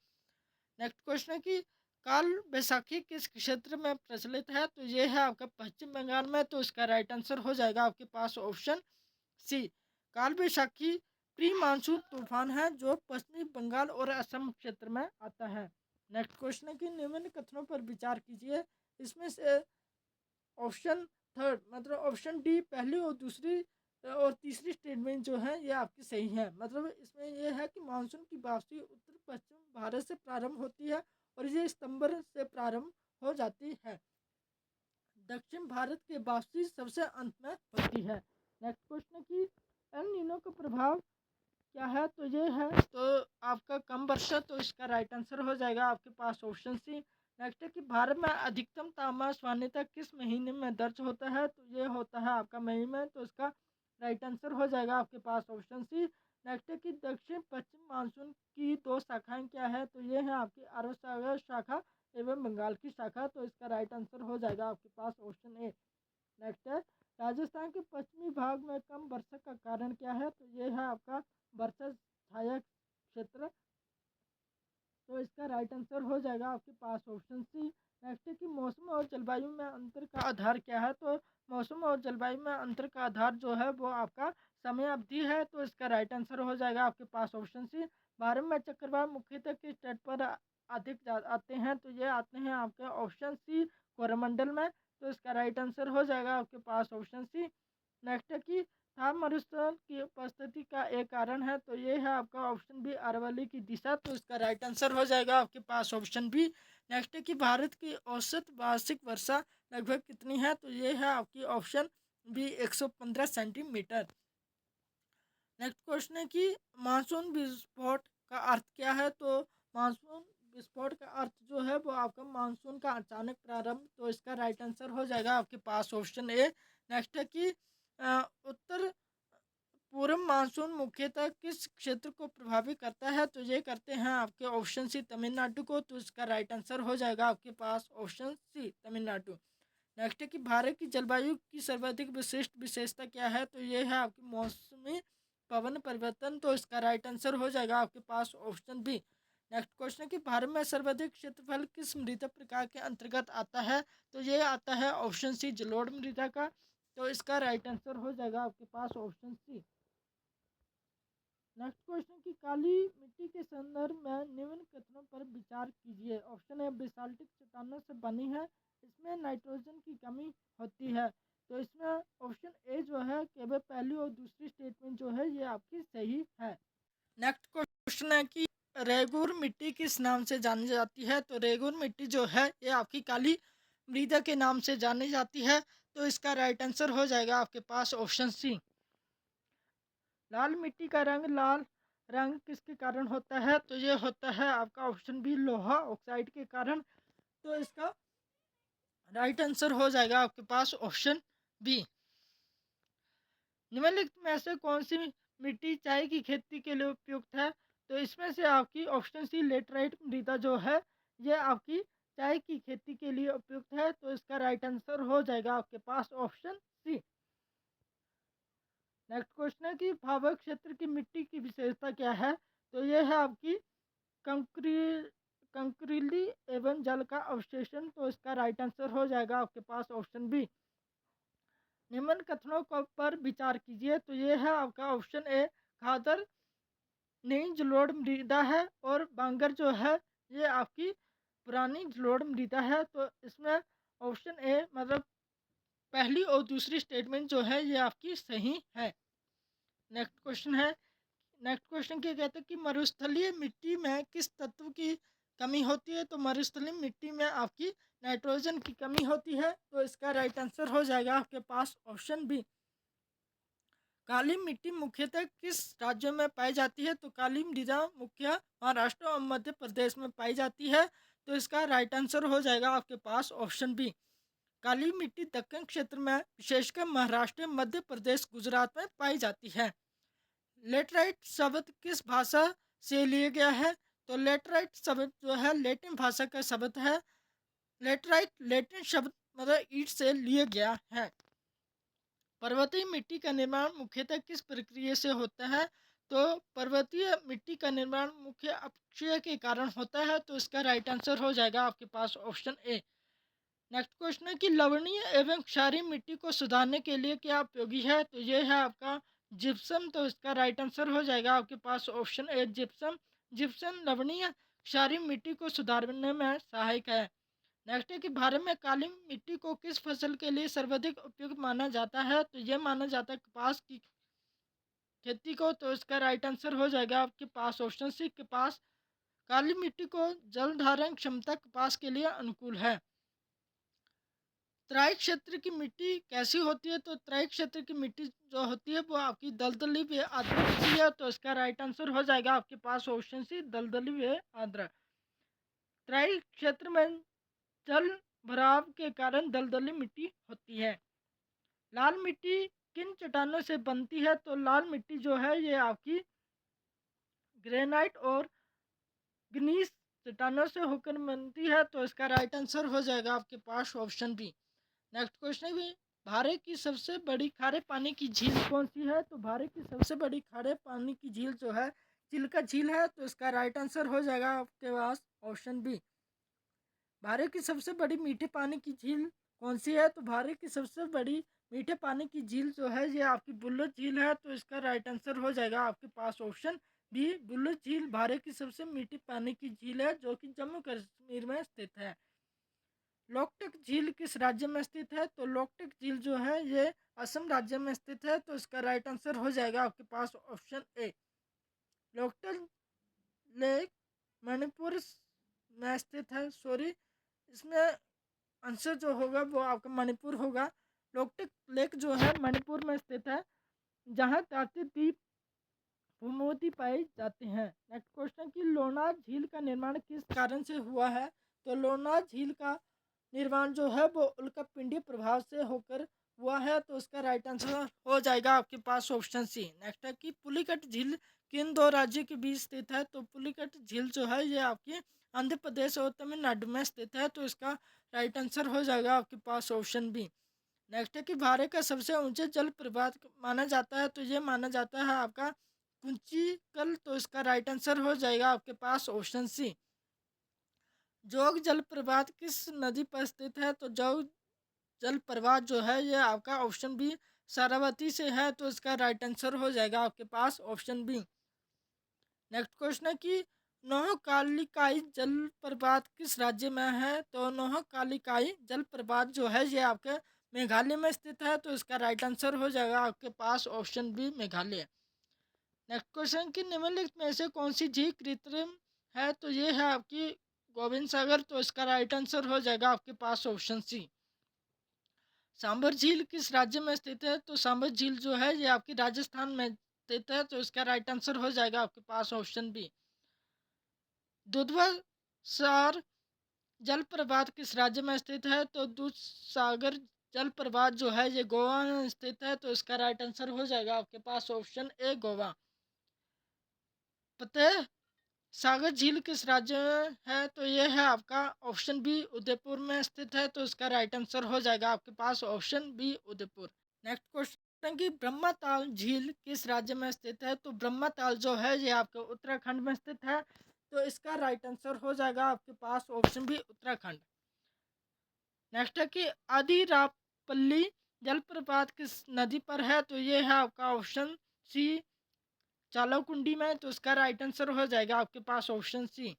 S1: नेक्स्ट क्वेश्चन है कि काल बैसाखी किस क्षेत्र में प्रचलित है। तो ये है आपका पश्चिम बंगाल में। तो इसका राइट आंसर हो जाएगा आपके पास ऑप्शन सी। काल बैसाखी प्री मानसून तूफान है जो पश्चिमी बंगाल और असम क्षेत्र में आता है। नेक्स्ट क्वेश्चन है कि निम्न कथनों पर विचार कीजिए। इसमें से ऑप्शन थर्ड मतलब ऑप्शन डी पहली और दूसरी और तीसरी स्टेटमेंट जो है ये आपकी सही है। मतलब इसमें ये है कि मानसून की वापसी उत्तर पश्चिम भारत से प्रारंभ होती है और ये सितंबर से प्रारंभ हो जाती है। दक्षिण भारत की वापसी सबसे अंत में होती है। नेक्स्ट क्वेश्चन की एल नीनो का प्रभाव क्या है। तो ये है तो आपका कम वर्षा। तो इसका राइट आंसर हो जाएगा आपके पास ऑप्शन सी। नेक्स्ट है कि भारत में अधिकतम तापमान सामान्यतः किस महीने में दर्ज होता है। तो ये होता है आपका मई में। तो इसका राइट आंसर हो जाएगा आपके पास ऑप्शन सी। नेक्स्ट है कि दक्षिण पश्चिम मानसून की दो शाखाएं क्या है। तो ये है आपकी अरब सागर शाखा एवं बंगाल की शाखा। तो इसका राइट आंसर हो जाएगा आपके पास ऑप्शन ए। नेक्स्ट है राजस्थान के पश्चिमी भाग में कम वर्षा का कारण क्या है। तो ये है आपका वर्षा छाया क्षेत्र। तो इसका राइट आंसर हो जाएगा आपके पास ऑप्शन सी। नेक्स्ट है कि मौसम और जलवायु में अंतर का आधार क्या है। तो मौसम और जलवायु में अंतर का आधार जो है वो आपका समय अवधि है। तो इसका राइट आंसर हो जाएगा आपके पास ऑप्शन सी। भारत में चक्रवात मुख्यतः किस तट पर अधिक आते हैं। तो ये आते हैं आपके ऑप्शन सी कोरमंडल में। तो इसका राइट आंसर हो जाएगा आपके पास ऑप्शन सी। नेक्स्ट है कि था मरुस्थल की उपस्थिति का एक कारण है। तो ये है आपका ऑप्शन बी अरवली की दिशा। तो इसका राइट आंसर हो जाएगा आपके पास ऑप्शन बी। नेक्स्ट है कि भारत की औसत वार्षिक वर्षा लगभग कितनी है। तो ये है आपकी option B 115 centimetre. Next question है कि मानसून विस्फोट का अर्थ क्या है। तो मानसून विस्फोट का अर्थ जो है वो आपका मानसून का अचानक प्रारंभ। तो इसका राइट आंसर हो जाएगा आपके पास ऑप्शन ए। नेक्स्ट है कि उत्तर पूर्व मानसून मुख्यतः किस क्षेत्र को प्रभावित करता है। तो ये करते हैं आपके ऑप्शन सी तमिलनाडु को। तो इसका राइट आंसर हो जाएगा आपके पास ऑप्शन सी तमिलनाडु। नेक्स्ट है कि भारत की जलवायु की सर्वाधिक विशिष्ट विशेषता क्या है। तो ये है आपकी मौसमी पवन परिवर्तन। तो इसका राइट आंसर हो जाएगा आपके पास ऑप्शन बी। नेक्स्ट क्वेश्चन है कि भारत में सर्वाधिक क्षेत्रफल किस मृदा प्रकार के अंतर्गत आता है। तो ये आता है ऑप्शन सी जलोढ़ मृदा का। तो इसका राइट आंसर हो जाएगा आपके पास ऑप्शन सी। नेक्स्ट क्वेश्चन की काली मिट्टी के संदर्भ में निम्न कथनों पर विचार कीजिए। ऑप्शन है बेसाल्टिक चट्टानों से बनी है। इसमें नाइट्रोजन की कमी होती है। तो इसमें ऑप्शन ए जो है केवल पहली और दूसरी स्टेटमेंट जो है ये आपकी सही है। नेक्स्ट क्वेश्चन है कि रेगुर मिट्टी किस नाम से जानी जाती है। तो रेगुर मिट्टी जो है ये आपकी काली मृदा के नाम से जानी जाती है। तो इसका राइट आंसर हो जाएगा आपके पास ऑप्शन सी। लाल मिट्टी का लाल रंग किसके कारण होता है। तो ये होता है आपका ऑप्शन बी लोहा ऑक्साइड के कारण। तो इसका राइट आंसर हो जाएगा आपके पास ऑप्शन बी। निम्नलिखित में से कौन सी मिट्टी चाय की खेती के लिए उपयुक्त है। तो इसमें से आपकी ऑप्शन सी लेटराइट मृदा जो है ये आपकी चाय की खेती के लिए उपयुक्त है। तो इसका राइट आंसर हो जाएगा आपके पास ऑप्शन सी। नेक्स्ट क्वेश्चन है कि भावर क्षेत्र की मिट्टी की विशेषता क्या है। तो ये है आपकी कंक्री कंक्रीली एवं जल का अवशेषण। तो इसका राइट आंसर हो जाएगा आपके पास ऑप्शन बी। निम्न कथनों पर विचार कीजिए। तो ये है आपका ऑप्शन ए, खादर नई जलोढ़ मृदा है और बांगर जो है ये आपकी पुरानी जलोढ़ मृदा है। तो इसमें ऑप्शन ए मतलब पहली और दूसरी स्टेटमेंट जो है ये आपकी सही है। नेक्स्ट क्वेश्चन है, नेक्स्ट क्वेश्चन क्या कहते हैं कि मरुस्थलीय मिट्टी में किस तत्व की कमी होती है। तो मरुस्थलीय मिट्टी में आपकी नाइट्रोजन की कमी होती है। तो इसका राइट आंसर हो जाएगा आपके पास ऑप्शन बी। काली मिट्टी मुख्यतः किस राज्यों में पाई जाती है। तो काली मृदा मुख्य महाराष्ट्र और मध्य प्रदेश में पाई जाती है। तो इसका राइट आंसर हो जाएगा आपके पास ऑप्शन बी। काली मिट्टी दक्कन क्षेत्र में विशेषकर महाराष्ट्र, मध्य प्रदेश, गुजरात में पाई जाती है। लेटराइट शब्द किस भाषा से लिया गया है। तो लेटराइट शब्द जो है लैटिन भाषा का शब्द है। लेटराइट लैटिन शब्द मतलब ईट से लिया गया है। पर्वतीय मिट्टी का निर्माण मुख्यतः किस प्रक्रिया से होता है। तो पर्वतीय मिट्टी का निर्माण मुख्य अपक्षय के कारण होता है। तो इसका राइट आंसर हो जाएगा आपके पास ऑप्शन ए। नेक्स्ट क्वेश्चन है कि लवणीय एवं क्षारीय मिट्टी को सुधारने के लिए क्या उपयोगी है। तो ये है आपका जिप्सम। तो इसका राइट आंसर हो जाएगा आपके पास ऑप्शन ए, जिप्सम। जिप्सम लवणीय क्षारीय मिट्टी को सुधारने में सहायक है। नेक्स्ट है कि भारत में काली मिट्टी को किस फसल के लिए सर्वाधिक उपयुक्त माना जाता है। तो ये माना जाता है कपास की खेती को। तो इसका राइट आंसर हो जाएगा आपके पास ऑप्शन सी, कपास। काली मिट्टी को जल धारण क्षमता कपास के लिए अनुकूल है। तराई क्षेत्र की मिट्टी कैसी होती है। तो तराई क्षेत्र की मिट्टी जो होती है वो आपकी दलदली व आर्द्र होती है। तो इसका राइट आंसर हो जाएगा आपके पास ऑप्शन सी, दलदली व आर्द्र। तराई क्षेत्र में जल भराव के कारण दलदली मिट्टी होती है। लाल मिट्टी किन चट्टानों से बनती है। तो लाल मिट्टी जो है ये आपकी ग्रेनाइट और ग्नीस चट्टानों से होकर बनती है। तो इसका राइट आंसर हो जाएगा आपके पास ऑप्शन बी। नेक्स्ट क्वेश्चन भी, भारत की सबसे बड़ी खारे पानी की झील कौन सी है। तो भारत की सबसे बड़ी खारे पानी की झील जो है चिल्का झील है। तो इसका राइट आंसर हो जाएगा आपके पास ऑप्शन बी। भारत की सबसे बड़ी मीठे पानी की झील कौन सी है। तो भारत की सबसे बड़ी मीठे पानी की झील जो है ये आपकी बुल्लर झील है। तो इसका राइट आंसर हो जाएगा आपके पास ऑप्शन बी, बुल्लर झील भारत की सबसे मीठी पानी की झील है जो कि जम्मू कश्मीर में स्थित है। लोकटक झील किस राज्य में स्थित है। तो लोकटक झील जो है ये असम राज्य में स्थित है। तो इसका राइट आंसर हो जाएगा आपके पास option A. Loktak lake Manipur में स्थित है। सॉरी, इसमें आंसर जो होगा वो आपका मणिपुर होगा। लोकटक लेक जो है मणिपुर में स्थित है जहाँ ताती द्वीप मोती पाए जाते हैं। नेक्स्ट क्वेश्चन की लोनार झील का निर्माण किस कारण से हुआ है। तो लोनार झील का निर्माण जो है वो उल्कापिंडीय प्रभाव से होकर हुआ है। तो उसका राइट आंसर हो जाएगा आपके पास ऑप्शन सी। नेक्स्ट है कि पुलिकट झील किन दो राज्यों के बीच स्थित है। तो पुलिकट झील जो है ये आपकी आंध्र प्रदेश और तमिलनाडु में स्थित है। तो इसका राइट आंसर हो जाएगा आपके पास ऑप्शन बी। नेक्स्ट है कि भारत का सबसे ऊंचे जल प्रपात माना जाता है। तो ये माना जाता है आपका कुंचिकल। तो इसका राइट आंसर हो जाएगा आपके पास ऑप्शन सी। जोग जलप्रपात किस नदी पर स्थित है। तो जोग जलप्रपात जो है ये आपका ऑप्शन बी सारावती से है। तो इसका राइट आंसर हो जाएगा आपके पास ऑप्शन बी। नेक्स्ट क्वेश्चन है कि नोहकालिकाई जलप्रपात किस राज्य में है। तो नोहकालिकाई जलप्रपात जो है ये आपके मेघालय में स्थित है। तो इसका राइट आंसर हो जाएगा आपके पास option B, Meghalaya. Next question की निम्नलिखित में से कौन सी झील कृत्रिम है। तो ये है आपकी गोविंद सागर। तो इसका राइट आंसर हो जाएगा आपके पास ऑप्शन सी। सांबर झील किस राज्य में स्थित है। तो सांबर झील जो है ये आपकी राजस्थान में स्थित है। तो इसका राइट आंसर हो जाएगा आपके पास ऑप्शन बी। दुधवा सार जलप्रपात किस राज्य में स्थित है। तो दूध सागर जलप्रपात जो है ये गोवा में स्थित है। तो इसका राइट आंसर हो जाएगा आपके पास ऑप्शन ए, गोवा। फतेह सागर झील किस राज्य में है। तो ये है आपका ऑप्शन बी, उदयपुर में स्थित है। तो इसका राइट आंसर हो जाएगा आपके पास option B, Udaipur. Next question की ब्रह्मताल झील किस राज्य में स्थित है। तो ब्रह्मताल जो है ये आपके उत्तराखंड में स्थित है। तो इसका राइट आंसर हो जाएगा आपके पास ऑप्शन बी, उत्तराखंड। नेक्स्ट है कि आदिरापल्ली जलप्रपात किस नदी पर है? तो ये है आपका ऑप्शन सी, चालाकुंडी में। तो इसका राइट आंसर हो जाएगा आपके पास ऑप्शन सी।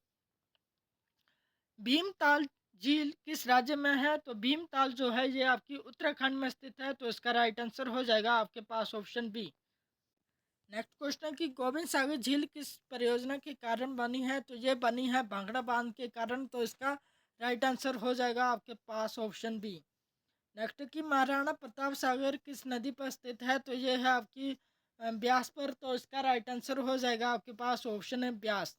S1: भीमताल झील किस राज्य में है? तो भीमताल जो है ये आपकी उत्तराखंड में स्थित है। तो इसका राइट आंसर हो जाएगा आपके पास ऑप्शन बी। नेक्स्ट क्वेश्चन कि गोविंद सागर झील किस परियोजना के कारण बनी है? तो ये बनी है भांगड़ा बांध के कारण। तो इसका राइट आंसर हो जाएगा आपके पास ऑप्शन बी। नेक्स्ट कि महाराणा प्रताप सागर किस नदी पर स्थित है? तो ये है आपकी ब्यास पर। तो इसका राइट आंसर हो जाएगा आपके पास ऑप्शन है ब्यास।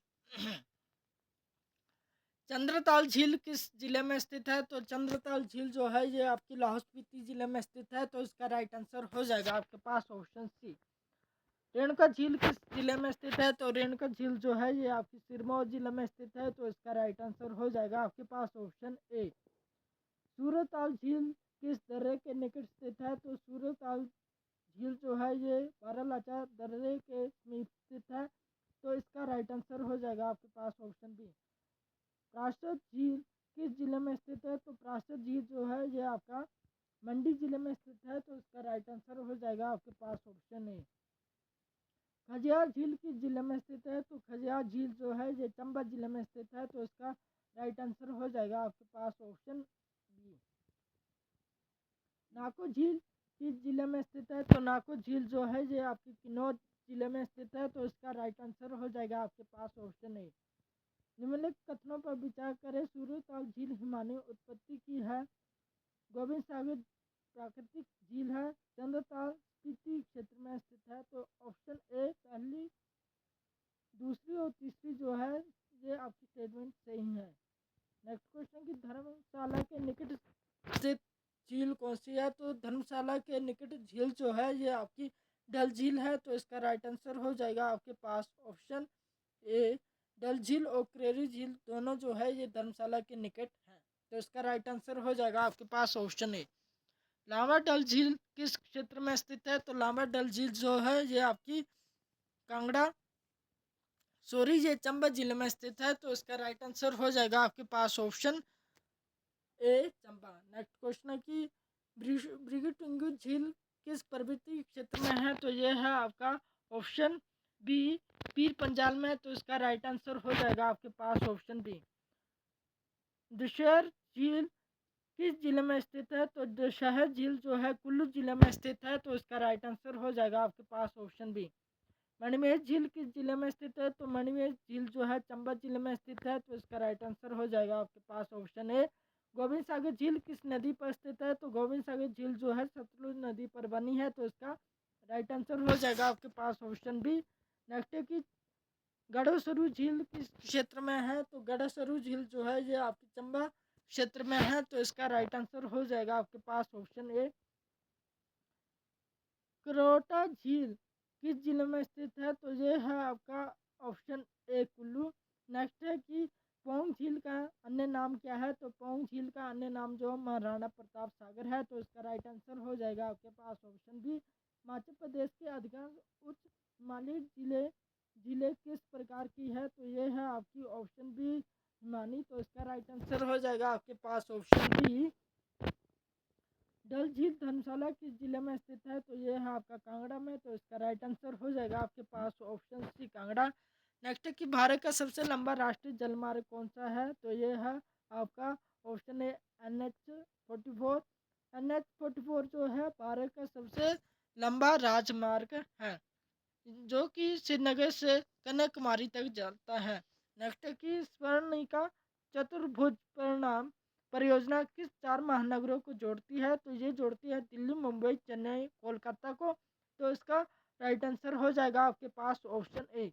S1: चंद्रताल झील किस जिले में स्थित है? तो चंद्रताल झील जो है ये आपकी लाहौल स्पीति जिले में स्थित है। तो इसका राइट आंसर हो जाएगा आपके पास ऑप्शन सी। रेणुका झील किस जिले में स्थित है? तो रेणुका झील जो है ये आपकी सिरमौर जिले में स्थित है। तो इसका राइट आंसर हो जाएगा आपके पास ऑप्शन ए। सूरताल झील किस दर्रे के निकट स्थित है? तो सूरताल झील जो है ये बारालाचा दर्रे के समीप स्थित है। तो इसका राइट आंसर हो जाएगा आपके पास ऑप्शन बी। प्राशद झील किस जिले में स्थित है? तो प्राशद झील जो है ये आपका मंडी जिले में स्थित है। तो इसका राइट आंसर हो जाएगा आपके पास ऑप्शन ए। खजियार झील किस जिले में स्थित है? तो खजियार झील जो है ये चंबा जिले में स्थित है। तो इसका राइट आंसर हो जाएगा आपके पास ऑप्शन बी। नाको झील किस जिले में स्थित है? तो नाको झील जो है ये आपकी किन्नौर जिले में स्थित है। तो इसका राइट आंसर हो जाएगा आपके पास ऑप्शन ए। निम्नलिखित कथनों पर विचार करें। सूर्यताल झील हिमालय उत्पत्ति की है। गोविंद सागर प्राकृतिक झील है। चंद्रताल स्पीति क्षेत्र में स्थित है। तो ऑप्शन ए पहली, दूसरी और तीसरी जो है ये आपकी स्टेटमेंट सही है। नेक्स्ट क्वेश्चन की धर्मशाला के निकट स्थित झील कौन सी है? तो धर्मशाला के निकट झील जो है ये आपकी डल झील है। तो इसका राइट आंसर हो जाएगा आपके पास ऑप्शन ए। डल झील और क्रेरी झील दोनों जो है ये धर्मशाला के निकट है। तो इसका राइट आंसर हो जाएगा आपके पास ऑप्शन ए। लांबा डल झील किस क्षेत्र में स्थित है? तो लांबा डल झील जो है ये आपकी कांगड़ा सोरी ये चंबा जिले में स्थित है। तो इसका राइट आंसर हो जाएगा आपके पास option A Chamba. Next question है कि ब्रिगेटिंगु झील किस पर्वतीय क्षेत्र में है? तो ये है आपका ऑप्शन बी पीर पंजाल में। तो इसका राइट आंसर हो जाएगा आपके पास ऑप्शन बी। दुशहर झील किस जिले में स्थित है? तो दुशहर झील जो है कुल्लू जिले में स्थित है। तो इसका राइट आंसर हो जाएगा आपके पास ऑप्शन बी। मणिमहेश झील किस जिले में स्थित है? तो मणिमहेश झील जो है चंबा जिले में स्थित है। तो इसका राइट आंसर हो जाएगा आपके पास ऑप्शन ए। गोविंद सागर झील किस नदी पर स्थित है? तो गोविंद सागर झील जो है सतलुज नदी पर बनी है। तो इसका राइट आंसर हो जाएगा आपके पास ऑप्शन बी। नेक्स्ट है कि गढ़सरू झील किस क्षेत्र में है? तो गढ़सरू झील जो है ये आपकी चंबा क्षेत्र में है। तो इसका राइट आंसर हो जाएगा आपके पास ऑप्शन ए। करोटा झील किस जिले में स्थित है? तो ये है आपका ऑप्शन ए कुल्लू। नेक्स्ट है कि पौंग झील का अन्य नाम क्या है? तो पौंग झील का अन्य नाम जो महाराणा प्रताप सागर है। तो इसका राइट आंसर हो जाएगा आपके पास ऑप्शन बी। हिमाचल प्रदेश के अधिकांश उच्च हिमालयी जिले किस प्रकार की है? तो ये है आपकी ऑप्शन बी हिमानी। तो इसका राइट आंसर हो जाएगा आपके पास ऑप्शन बी। डल झील धर्मशाला किस जिले में स्थित है? तो ये है आपका कांगड़ा में। तो इसका राइट आंसर हो जाएगा आपके पास ऑप्शन सी कांगड़ा। नेक्स्ट है कि भारत का सबसे लंबा राष्ट्रीय जलमार्ग कौन सा है? तो ये है आपका ऑप्शन ए NH 44। NH 44 जो है भारत का सबसे लंबा राजमार्ग है जो कि श्रीनगर से कन्याकुमारी तक जाता है। नेक्स्ट है कि स्वर्णिका चतुर्भुज परिणाम परियोजना किस चार महानगरों को जोड़ती है? तो ये जोड़ती है दिल्ली, मुंबई, चेन्नई, कोलकाता को। तो इसका राइट आंसर हो जाएगा आपके पास ऑप्शन ए।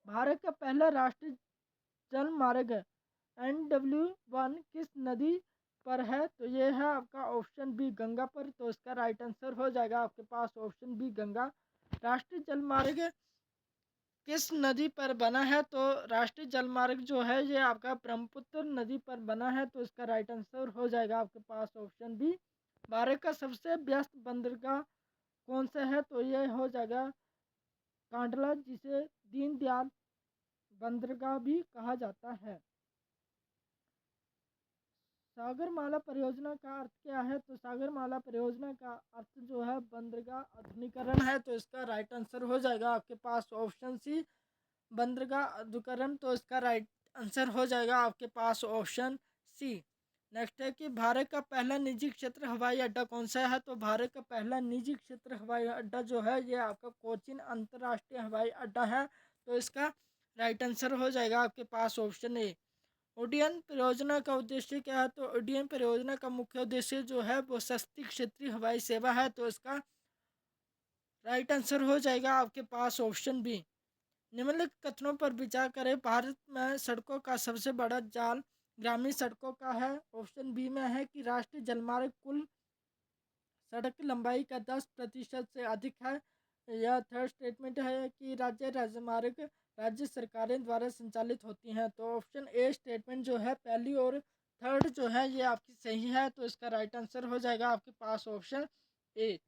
S1: भारत का पहला राष्ट्रीय जल मार्ग NW1 किस नदी पर है? तो ये है आपका ऑप्शन बी गंगा पर। तो इसका राइट आंसर हो जाएगा आपके पास ऑप्शन बी गंगा। राष्ट्रीय जल मार्ग किस नदी पर बना है? तो राष्ट्रीय जलमार्ग जो है ये आपका ब्रह्मपुत्र नदी पर बना है। तो इसका राइट आंसर हो जाएगा आपके पास ऑप्शन बी। भारत का सबसे व्यस्त बंदरगाह कौन सा है? तो ये हो जाएगा कांडला जिसे दीनदयाल बंदरगाह भी कहा जाता है। सागरमाला परियोजना का अर्थ क्या है? तो सागरमाला परियोजना का अर्थ जो है बंदरगाह आधुनिकीकरण है। तो इसका राइट आंसर हो जाएगा आपके पास ऑप्शन सी, बंदरगाह आधुनिकीकरण। तो इसका राइट आंसर हो जाएगा आपके पास ऑप्शन सी। नेक्स्ट है कि भारत का पहला निजी क्षेत्र हवाई अड्डा कौन सा है? तो भारत का पहला निजी क्षेत्र हवाई अड्डा जो है ये आपका कोचीन अंतर्राष्ट्रीय हवाई अड्डा है। तो इसका राइट आंसर हो जाएगा आपके पास ऑप्शन ए। उड्डयन परियोजना का उद्देश्य क्या है? तो उड्डयन परियोजना का मुख्य उद्देश्य जो है वो सस्ती क्षेत्रीय हवाई सेवा है। तो इसका राइट आंसर हो जाएगा आपके पास ऑप्शन बी। निम्नलिखित कथनों पर विचार करें। भारत में सड़कों का सबसे बड़ा जाल ग्रामीण सड़कों का है। ऑप्शन बी में है कि राष्ट्रीय जलमार्ग कुल सड़क लंबाई का 10% से अधिक है। यह थर्ड स्टेटमेंट है कि राज्य राजमार्ग राज्य सरकारें द्वारा संचालित होती हैं। तो ऑप्शन ए स्टेटमेंट जो है पहली और थर्ड जो है ये आपकी सही है। तो इसका राइट आंसर हो जाएगा आपके पास ऑप्शन ए।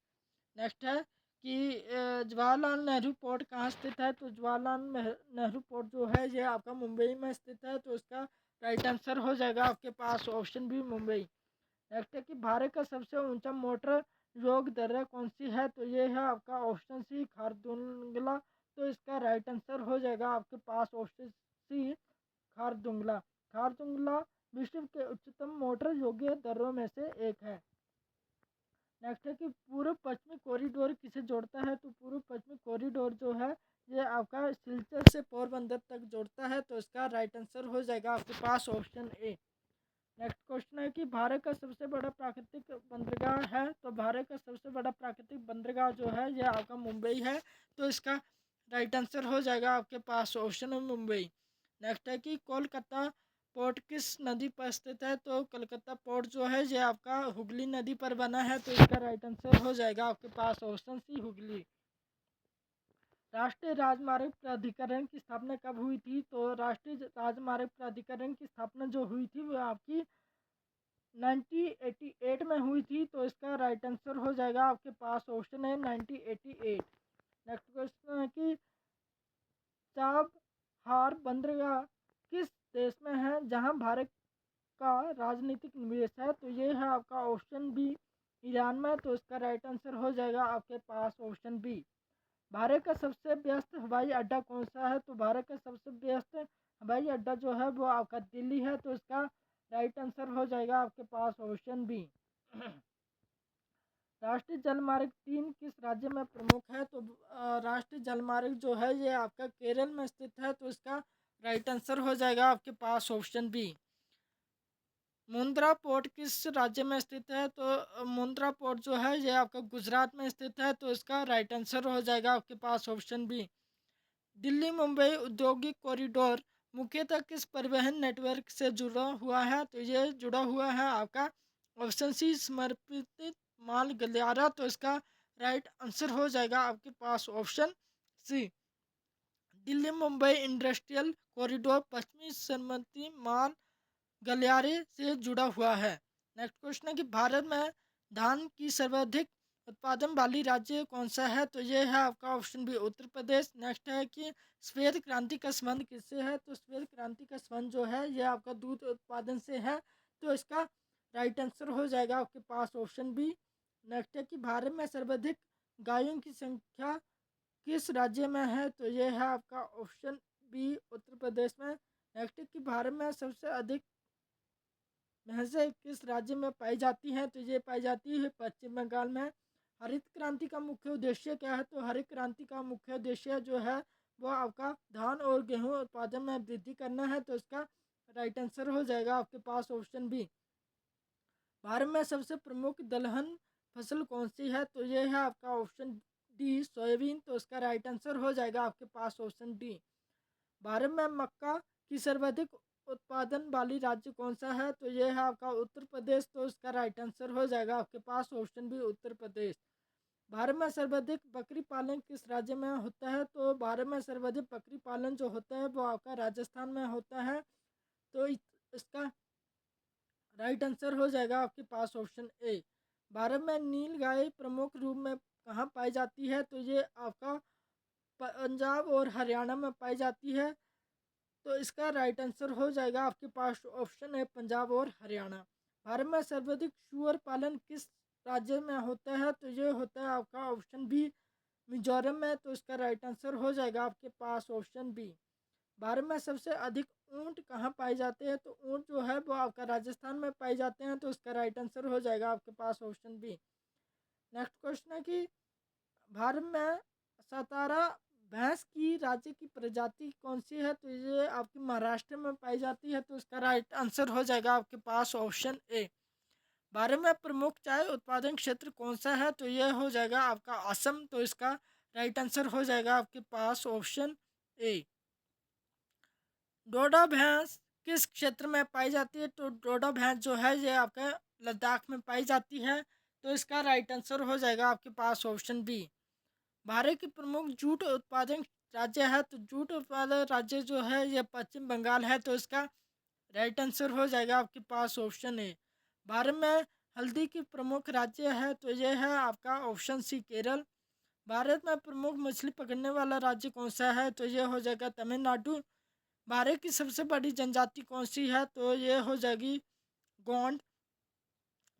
S1: नेक्स्ट है कि जवाहरलाल नेहरू पोर्ट कहाँ स्थित है? तो जवाहरलाल नेहरू पोर्ट जो है ये आपका मुंबई में स्थित है। तो इसका राइट आंसर हो जाएगा आपके पास ऑप्शन बी मुंबई। नेक्स्ट है कि भारत का सबसे ऊंचा मोटर योग दर्रा कौन सी है? तो ये है आपका ऑप्शन सी खारदुंगला। तो इसका राइट आंसर हो जाएगा आपके पास ऑप्शन सी खारदुंगला। खारदुंगला विश्व के उच्चतम मोटर योग्य दर्रों में से एक है। नेक्स्ट है कि पूर्व पश्चिमी कॉरिडोर किसे जोड़ता है? तो पूर्व पश्चिमी कॉरिडोर जो है ये आपका सिलचर से पोरबंदर तक जोड़ता है। तो इसका राइट आंसर हो जाएगा आपके पास ऑप्शन ए। नेक्स्ट क्वेश्चन है कि भारत का सबसे बड़ा प्राकृतिक बंदरगाह है। तो भारत का सबसे बड़ा प्राकृतिक बंदरगाह जो है ये आपका मुंबई है। तो इसका राइट आंसर हो जाएगा आपके पास ऑप्शन है मुंबई। नेक्स्ट है कि कोलकाता पोर्ट किस नदी पर स्थित है? तो कलकत्ता पोर्ट जो है ये आपका हुगली नदी पर बना है। तो इसका राइट आंसर हो जाएगा आपके पास ऑप्शन सी हुगली। राष्ट्रीय राजमार्ग प्राधिकरण की स्थापना कब हुई थी? तो राष्ट्रीय राजमार्ग प्राधिकरण की स्थापना जो हुई थी वो आपकी 1988 में हुई थी। तो इसका राइट आंसर हो जाएगा आपके पास ऑप्शन है 1988। नेक्स्ट क्वेश्चन है कि चाबहार बंदरगाह किस देश में है जहां भारत का राजनीतिक निवेश है? तो ये है आपका ऑप्शन बी ईरान में। तो इसका राइट आंसर हो जाएगा आपके पास ऑप्शन बी। भारत का सबसे व्यस्त हवाई अड्डा कौन सा है? तो भारत का सबसे व्यस्त हवाई अड्डा जो है वो आपका दिल्ली है। तो इसका राइट आंसर हो जाएगा आपके पास ऑप्शन बी। राष्ट्रीय जलमार्ग 3 किस राज्य में प्रमुख है? तो राष्ट्रीय जलमार्ग जो है ये आपका केरल में स्थित है। तो इसका राइट आंसर हो जाएगा आपके पास ऑप्शन बी। मुंद्रा पोर्ट किस राज्य में स्थित है? तो मुंद्रा पोर्ट जो है ये आपका गुजरात में स्थित है। तो इसका राइट आंसर हो जाएगा आपके पास ऑप्शन बी। दिल्ली मुंबई औद्योगिक कॉरिडोर मुख्यतः किस परिवहन नेटवर्क से जुड़ा हुआ है? तो ये जुड़ा हुआ है आपका ऑप्शन सी समर्पित माल गलियारा। तो इसका राइट आंसर हो जाएगा आपके पास option C. Delhi Mumbai industrial corridor पश्चिमी सरमती माल गलियारे से जुड़ा हुआ है। नेक्स्ट क्वेश्चन है कि भारत में धान की सर्वाधिक उत्पादन वाली राज्य कौन सा है? तो ये है आपका option B Uttar Pradesh. Next है कि श्वेत क्रांति का संबंध किससे है? तो श्वेत क्रांति का संबंध जो है ये आपका दूध उत्पादन से है। तो इसका राइट आंसर हो जाएगा आपके पास ऑप्शन बी। नेक्स्ट है कि भारत में सर्वाधिक गायों की संख्या किस राज्य में है? तो ये है आपका ऑप्शन बी उत्तर प्रदेश में। नेक्स्ट है कि भारत में सबसे अधिक भैंसें किस राज्य में पाई जाती हैं? तो ये पाई जाती है पश्चिम बंगाल में। हरित क्रांति का मुख्य उद्देश्य क्या है? तो हरित क्रांति का मुख्य उद्देश्य जो है वो आपका धान और गेहूं उत्पादन में वृद्धि करना है। तो इसका राइट आंसर हो जाएगा आपके पास ऑप्शन बी। भारत में सबसे प्रमुख दलहन फसल कौन सी है? तो ये है आपका ऑप्शन डी सोयाबीन। तो इसका राइट आंसर हो जाएगा आपके पास ऑप्शन डी। भारत में मक्का की सर्वाधिक उत्पादन वाली राज्य कौन सा है? तो ये है आपका उत्तर प्रदेश। तो इसका राइट आंसर हो जाएगा आपके पास ऑप्शन बी उत्तर प्रदेश। भारत में सर्वाधिक बकरी पालन किस राज्य में होता है? तो भारत में सर्वाधिक बकरी पालन जो होता है वो आपका राजस्थान में होता है। तो इसका राइट आंसर हो जाएगा आपके पास ऑप्शन ए। भारत में नील गाय प्रमुख रूप में कहाँ पाई जाती है? तो ये आपका पंजाब और हरियाणा में पाई जाती है। तो इसका राइट आंसर हो जाएगा आपके पास ऑप्शन है पंजाब और हरियाणा। भारत में सर्वाधिक सुअर पालन किस राज्य में होता है? तो ये होता है आपका ऑप्शन बी, मिजोरम में। तो इसका राइट आंसर हो जाएगा आपके पास ऑप्शन बी। भारत में सबसे अधिक ऊंट कहाँ पाए जाते हैं? तो ऊंट जो है वो आपका राजस्थान में पाए जाते हैं। तो इसका राइट आंसर हो जाएगा आपके पास ऑप्शन बी। नेक्स्ट क्वेश्चन है कि भारत में सतारा भैंस की राज्य की प्रजाति कौन सी है? तो ये आपकी महाराष्ट्र में पाई जाती है। तो इसका राइट आंसर हो जाएगा आपके पास ऑप्शन ए। भारत में प्रमुख चाय उत्पादन क्षेत्र कौन सा है? तो यह हो जाएगा आपका असम। तो इसका राइट आंसर हो जाएगा आपके पास ऑप्शन ए। डोडा भैंस किस क्षेत्र में पाई जाती है? तो डोडा भैंस जो है ये आपके लद्दाख में पाई जाती है। तो इसका राइट आंसर हो जाएगा आपके पास ऑप्शन बी। भारत की प्रमुख जूट उत्पादन राज्य है? तो जूट उत्पादन राज्य जो है ये पश्चिम बंगाल है। तो इसका राइट आंसर हो जाएगा आपके पास ऑप्शन ए। भारत में हल्दी की प्रमुख राज्य है? तो ये है आपका ऑप्शन सी, केरल। भारत में प्रमुख मछली पकड़ने वाला राज्य कौन सा है? तो ये हो जाएगा तमिलनाडु। भारत की सबसे बड़ी जनजाति कौन सी है? तो ये हो जाएगी गोंड।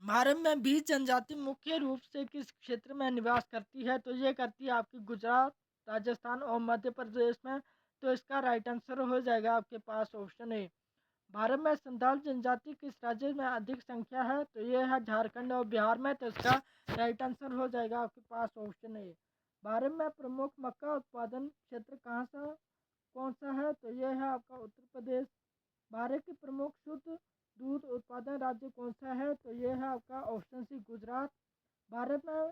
S1: भारत में 20 जनजाति मुख्य रूप से किस क्षेत्र में निवास करती है? तो ये करती है आपकी गुजरात, राजस्थान और मध्य प्रदेश में। तो इसका राइट आंसर हो जाएगा आपके पास ऑप्शन ए। भारत में संथाल जनजाति किस राज्य में अधिक संख्या है? तो ये है झारखंड और बिहार में। तो इसका राइट आंसर हो जाएगा आपके पास ऑप्शन ए। भारत में प्रमुख मक्का उत्पादन क्षेत्र कौन सा है? तो ये है आपका उत्तर प्रदेश। भारत की प्रमुख शुद्ध दूध उत्पादन राज्य कौन सा है? तो ये है आपका ऑप्शन सी, गुजरात। भारत में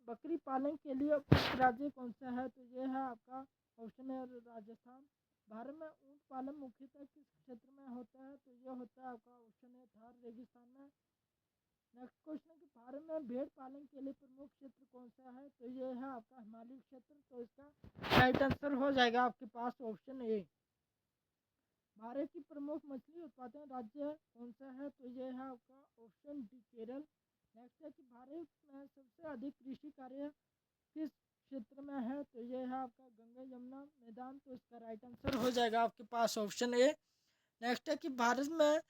S1: बकरी पालन के लिए उपयुक्त राज्य कौन सा है? तो ये है आपका ऑप्शन है राजस्थान। भारत में ऊंट पालन मुख्यतः किस क्षेत्र में होता है? तो ये होता है आपका ऑप्शन है थार रेगिस्तान में। नेक्स्ट क्वेश्चन है कि भारत में भेड़ पालन के लिए प्रमुख क्षेत्र कौन सा है? तो ये है आपका हिमालय क्षेत्र। तो इसका राइट आंसर हो जाएगा आपके पास ऑप्शन ए। भारत की प्रमुख मछली उत्पादन राज्य कौन सा है? तो ये है आपका ऑप्शन डी, केरल। नेक्स्ट है कि भारत में सबसे अधिक कृषि कार्य किस क्षेत्र में है? तो ये है आपका गंगा यमुना मैदान। तो इसका राइट आंसर हो जाएगा आपके पास ऑप्शन ए। नेक्स्ट है कि भारत में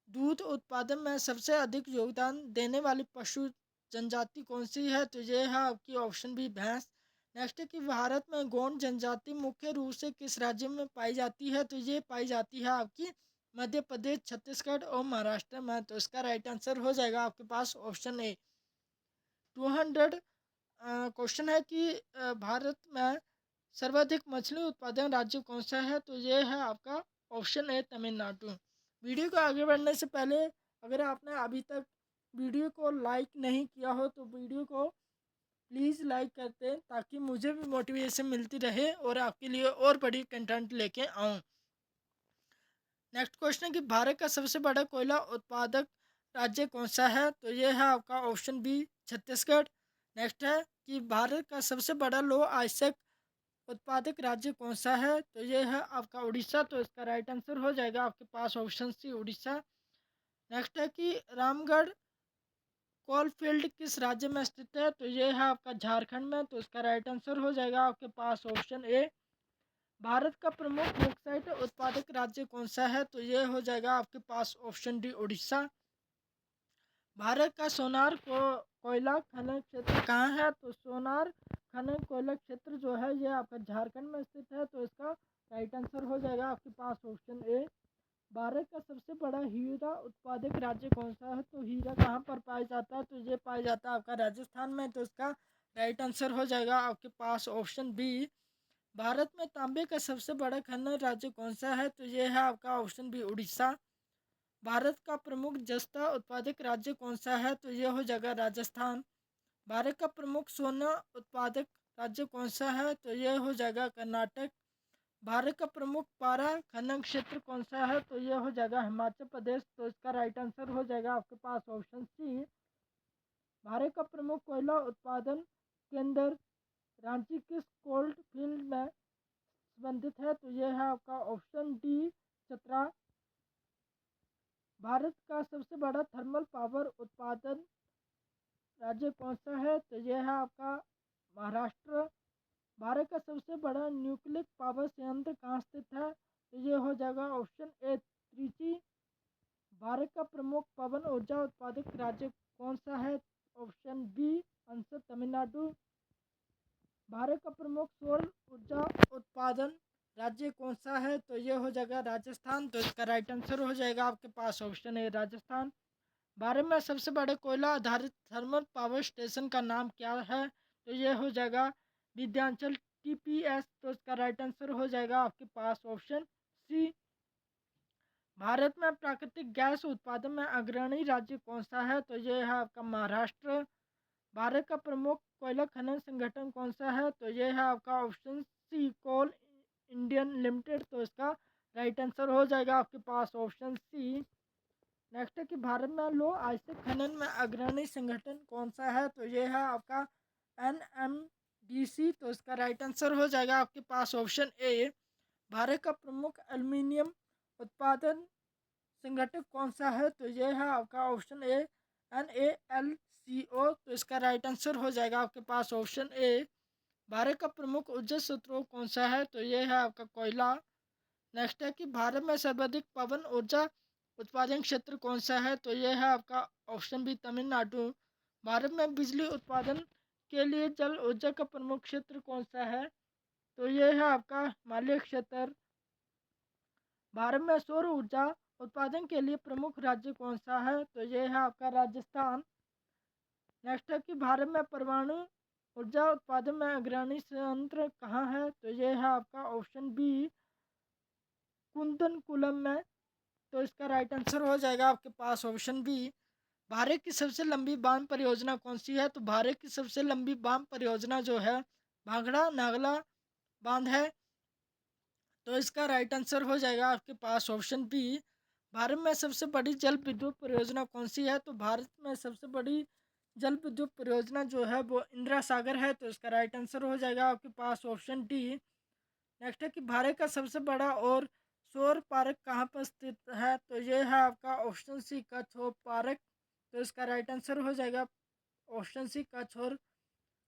S1: दूध उत्पादन में सबसे अधिक योगदान देने वाली पशु जनजाति कौन सी है? तो ये है आपकी ऑप्शन बी, भैंस। नेक्स्ट है कि भारत में गोंड जनजाति मुख्य रूप से किस राज्य में पाई जाती है? तो ये पाई जाती है आपकी मध्य प्रदेश, छत्तीसगढ़ और महाराष्ट्र में। तो इसका राइट आंसर हो जाएगा आपके पास ऑप्शन ए। 200 क्वेश्चन है कि भारत में सर्वाधिक मछली उत्पादन राज्य कौन सा है? तो ये है आपका ऑप्शन है तमिलनाडु। वीडियो को आगे बढ़ने से पहले अगर आपने अभी तक वीडियो को लाइक नहीं किया हो तो वीडियो को प्लीज़ लाइक करते हैं ताकि मुझे भी मोटिवेशन मिलती रहे और आपके लिए और बड़ी कंटेंट लेके आऊँ। नेक्स्ट क्वेश्चन है कि भारत का सबसे बड़ा कोयला उत्पादक राज्य कौन सा है? तो ये है आपका ऑप्शन बी, छत्तीसगढ़। नेक्स्ट है कि भारत का सबसे बड़ा लौह अयस्क उत्पादक राज्य कौन सा है? तो ये है आपका उड़ीसा। तो इसका राइट आंसर हो जाएगा आपके पास ऑप्शन सी, उड़ीसा। नेक्स्ट है कि रामगढ़ कोलफील्ड किस राज्य में स्थित है? तो ये है आपका झारखंड में। तो इसका राइट आंसर हो जाएगा आपके पास ऑप्शन ए। भारत का प्रमुख बॉक्साइट उत्पादक राज्य कौन सा है? तो ये हो जाएगा आपके पास ऑप्शन डी, उड़ीसा। भारत का सोनार को कोयला खनन क्षेत्र कहाँ है? तो सोनार खनन कोयला क्षेत्र जो है ये आपका झारखंड में स्थित है। तो इसका राइट आंसर हो जाएगा आपके पास ऑप्शन ए। भारत का सबसे बड़ा हीरा उत्पादक राज्य कौन सा है? तो हीरा कहाँ पर पाया जाता है? तो ये पाया जाता है आपका राजस्थान में। तो इसका राइट आंसर हो जाएगा आपके पास ऑप्शन बी। भारत में तांबे का सबसे बड़ा खनन राज्य कौन सा है? तो ये है आपका ऑप्शन बी, उड़ीसा। भारत का प्रमुख जस्ता उत्पादक राज्य कौन सा है? तो ये हो जाएगा राजस्थान। भारत का प्रमुख सोना उत्पादक राज्य कौन सा है? तो ये हो जाएगा कर्नाटक। भारत का प्रमुख पारा खनन क्षेत्र कौन सा है? तो ये हो जाएगा हिमाचल प्रदेश। तो इसका राइट आंसर हो जाएगा आपके पास ऑप्शन सी। भारत का प्रमुख कोयला उत्पादन केंद्र रांची किस कोल्ड फील्ड में संबंधित है? तो यह है आपका ऑप्शन डी, चतरा। भारत का सबसे बड़ा थर्मल पावर उत्पादन राज्य कौन सा है? तो यह है आपका महाराष्ट्र। भारत का सबसे बड़ा न्यूक्लियर पावर संयंत्र कहाँ स्थित है? तो ये हो जाएगा ऑप्शन ए, त्रिची। भारत का प्रमुख पवन ऊर्जा उत्पादक राज्य कौन सा है? Option B answer Tamil Nadu. भारत का प्रमुख सौर ऊर्जा उत्पादन राज्य कौन सा है? तो ये हो जाएगा राजस्थान। तो इसका राइट आंसर हो जाएगा आपके पास ऑप्शन ए राजस्थान। भारत में सबसे बड़े कोयला आधारित थर्मल पावर स्टेशन का नाम क्या है? तो ये हो जाएगा विंध्याचल टीपीएस। तो इसका राइट आंसर हो जाएगा आपके पास ऑप्शन सी। भारत में प्राकृतिक गैस उत्पादन में अग्रणी राज्य कौन सा है? तो ये है आपका महाराष्ट्र। भारत का प्रमुख कोयला खनन संगठन कौन सा है? तो ये है आपका ऑप्शन सी कोल इंडियन लिमिटेड। तो इसका राइट आंसर हो जाएगा आपके पास ऑप्शन सी। नेक्स्ट है कि भारत में लो आयस्क खनन में अग्रणी संगठन कौन सा है? तो ये है आपका एनएमडीसी। तो इसका राइट आंसर हो जाएगा आपके पास ऑप्शन ए। भारत का प्रमुख एल्युमिनियम उत्पादन संगठन कौन सा है? तो ये है आपका ऑप्शन ए NaLCO। तो इसका राइट आंसर हो जाएगा आपके पास ऑप्शन ए। भारत का प्रमुख ऊर्जा स्रोत कौन सा है? तो ये है आपका कोयला। नेक्स्ट है कि भारत में सर्वाधिक पवन ऊर्जा उत्पादन क्षेत्र कौन सा है? तो ये है आपका ऑप्शन बी तमिलनाडु। भारत में बिजली उत्पादन के लिए जल ऊर्जा का प्रमुख क्षेत्र कौन सा है? तो ये है आपका हिमालय क्षेत्र। भारत में सौर ऊर्जा उत्पादन के लिए प्रमुख राज्य कौन सा है? तो ये है आपका राजस्थान। नेक्स्ट है कि भारत में परमाणु ऊर्जा उत्पादन में अग्रणी संयंत्र कहाँ है? तो ये है आपका ऑप्शन बी कुंदनकुलम में। तो इसका राइट आंसर हो जाएगा आपके पास ऑप्शन बी। भारत की सबसे लंबी बांध परियोजना कौन सी है? तो भारत की सबसे लंबी बांध परियोजना जो है भांगड़ा नागला बांध है। तो इसका राइट आंसर हो जाएगा आपके पास ऑप्शन बी। भारत में सबसे बड़ी जल विद्युत परियोजना कौन सी है? तो भारत में सबसे बड़ी जल विद्युत परियोजना जो है वो इंदिरा सागर है। तो इसका राइट आंसर हो जाएगा आपके पास ऑप्शन डी। नेक्स्ट है कि भारत का सबसे बड़ा और सौर पार्क कहाँ पर स्थित है? तो ये है आपका ऑप्शन सी कच्छ और पार्क। तो इसका राइट आंसर हो जाएगा ऑप्शन सी कच्छ और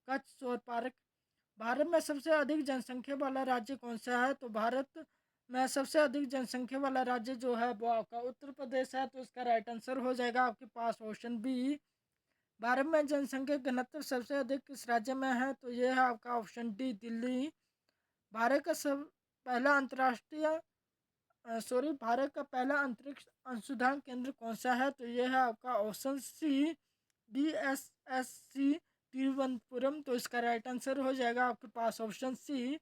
S1: कच्छ सौर पार्क। भारत में सबसे अधिक जनसंख्या वाला राज्य कौन सा है? तो भारत में सबसे अधिक जनसंख्या वाला राज्य जो है वो आपका उत्तर प्रदेश है। तो इसका राइट आंसर हो जाएगा आपके पास ऑप्शन बी। भारत में जनसंख्या घनत्व सबसे अधिक किस राज्य में है? तो ये है आपका ऑप्शन डी दिल्ली। भारत का सब पहला अंतर्राष्ट्रीय भारत का पहला अंतरिक्ष अनुसंधान केंद्र कौन सा है? तो ये है आपका ऑप्शन सी BSSC तिरुवनंतपुरम। तो इसका राइट आंसर हो जाएगा आपके पास ऑप्शन सी।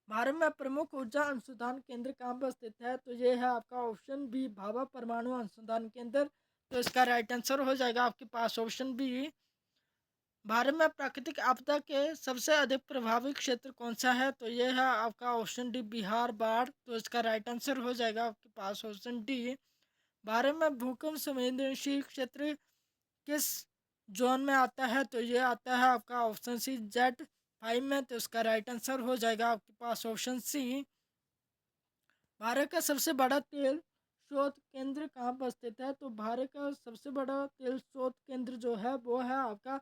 S1: भारत में प्रमुख ऊर्जा अनुसंधान केंद्र कहाँ पर स्थित है? तो ये है आपका ऑप्शन बी भाभा परमाणु अनुसंधान केंद्र। तो इसका राइट आंसर हो जाएगा आपके पास ऑप्शन बी। भारत में प्राकृतिक आपदा के सबसे अधिक प्रभावित क्षेत्र कौन सा है? तो ये है आपका ऑप्शन डी बिहार बाढ़। तो इसका राइट आंसर हो जाएगा आपके पास ऑप्शन डी। भारत में भूकंप संवेदनशील क्षेत्र किस जोन में आता है? तो ये आता है आपका ऑप्शन सी Z5 में। तो इसका राइट आंसर हो जाएगा आपके पास ऑप्शन सी। भारत का सबसे बड़ा तेल शोध केंद्र कहाँ पर स्थित है? तो भारत का सबसे बड़ा तेल शोध केंद्र जो है वो है आपका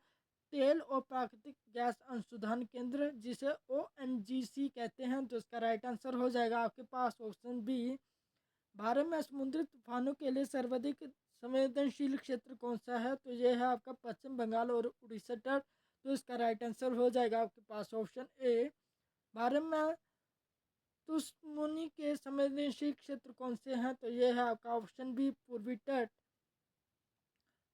S1: तेल और प्राकृतिक गैस अनुसंधान केंद्र, जिसे ONGC कहते हैं। तो इसका राइट आंसर हो जाएगा आपके पास ऑप्शन बी। भारत में समुद्री तूफानों के लिए सर्वाधिक संवेदनशील क्षेत्र कौन सा है? तो ये है आपका पश्चिम बंगाल और उड़ीसा तट। तो इसका राइट आंसर हो जाएगा आपके पास ऑप्शन ए। भारत में तुसमुनी के संवेदनशील क्षेत्र कौन से हैं? तो ये है आपका ऑप्शन बी पूर्वी तट।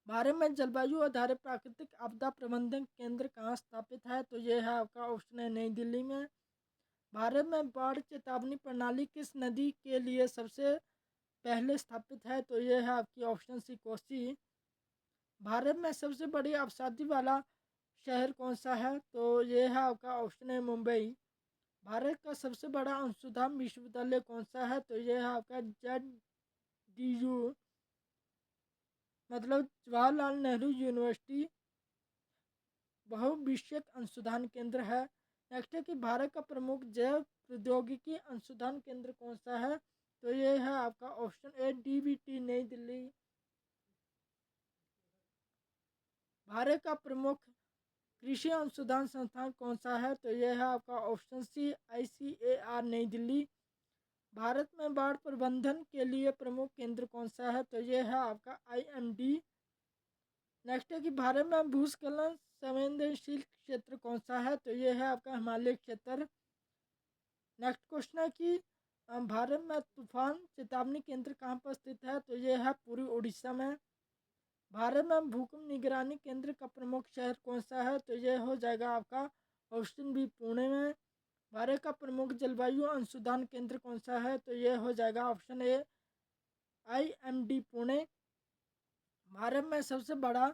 S1: भारत में जलवायु आधारित प्राकृतिक आपदा प्रबंधन केंद्र कहाँ स्थापित है? तो ये है आपका ऑप्शन है नई दिल्ली में। भारत में बाढ़ चेतावनी प्रणाली किस नदी के लिए सबसे पहले स्थापित है? तो ये है आपकी ऑप्शन सी कोसी। भारत में सबसे बड़ी आबादी वाला शहर कौन सा है? तो ये है आपका ऑप्शन है मुंबई। भारत का सबसे बड़ा अनुसंधान विश्वविद्यालय कौन सा है? तो ये है आपका ZDU, मतलब जवाहरलाल नेहरू यूनिवर्सिटी बहुविषयक अनुसंधान केंद्र है। नेक्स्ट है कि भारत का प्रमुख जैव प्रौद्योगिकी अनुसंधान केंद्र कौन सा है? तो ये है आपका ऑप्शन ए DBT नई दिल्ली। भारत का प्रमुख कृषि अनुसंधान संस्थान कौन सा है? तो यह है आपका ऑप्शन सी ICAR नई दिल्ली। भारत में बाढ़ प्रबंधन के लिए प्रमुख केंद्र कौन सा है? तो ये है आपका IMD। नेक्स्ट है कि भारत में भूस्खलन संवेदनशील क्षेत्र कौन सा है? तो ये है आपका हिमालय क्षेत्र। नेक्स्ट क्वेश्चन है कि भारत में तूफान चेतावनी केंद्र कहाँ पर स्थित है? तो ये है पूरी उड़ीसा में। भारत में भूकंप निगरानी केंद्र का प्रमुख शहर कौन सा है? तो ये हो जाएगा आपका ऑप्शन बी पुणे में। भारत का प्रमुख जलवायु अनुसंधान केंद्र कौन सा है? तो ये हो जाएगा option A IMD Pune. Bharat में सबसे बड़ा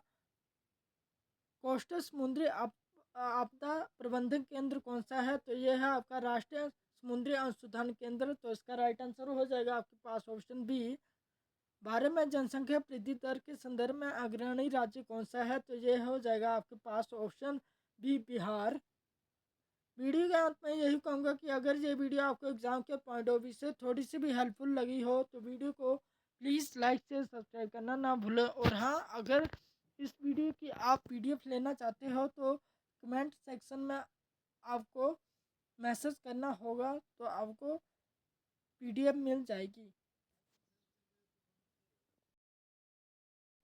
S1: कोस्टल समुद्री आपदा प्रबंधन केंद्र कौन सा है? तो ये है आपका राष्ट्रीय समुद्री अनुसंधान केंद्र। तो इसका राइट आंसर हो जाएगा आपके पास ऑप्शन बी। भारत में जनसंख्या वृद्धि दर के संदर्भ में अग्रणी राज्य कौन सा है? तो ये हो जाएगा आपके पास ऑप्शन बी बिहार। वीडियो के अंत में यही कहूँगा कि अगर ये वीडियो आपको एग्जाम के पॉइंट ऑफ व्यू से थोड़ी सी भी हेल्पफुल लगी हो तो वीडियो को प्लीज़ लाइक से सब्सक्राइब करना ना भूलें। और हाँ, अगर इस वीडियो की आप PDF लेना चाहते हो तो कमेंट सेक्शन में आपको मैसेज करना होगा तो आपको PDF मिल जाएगी।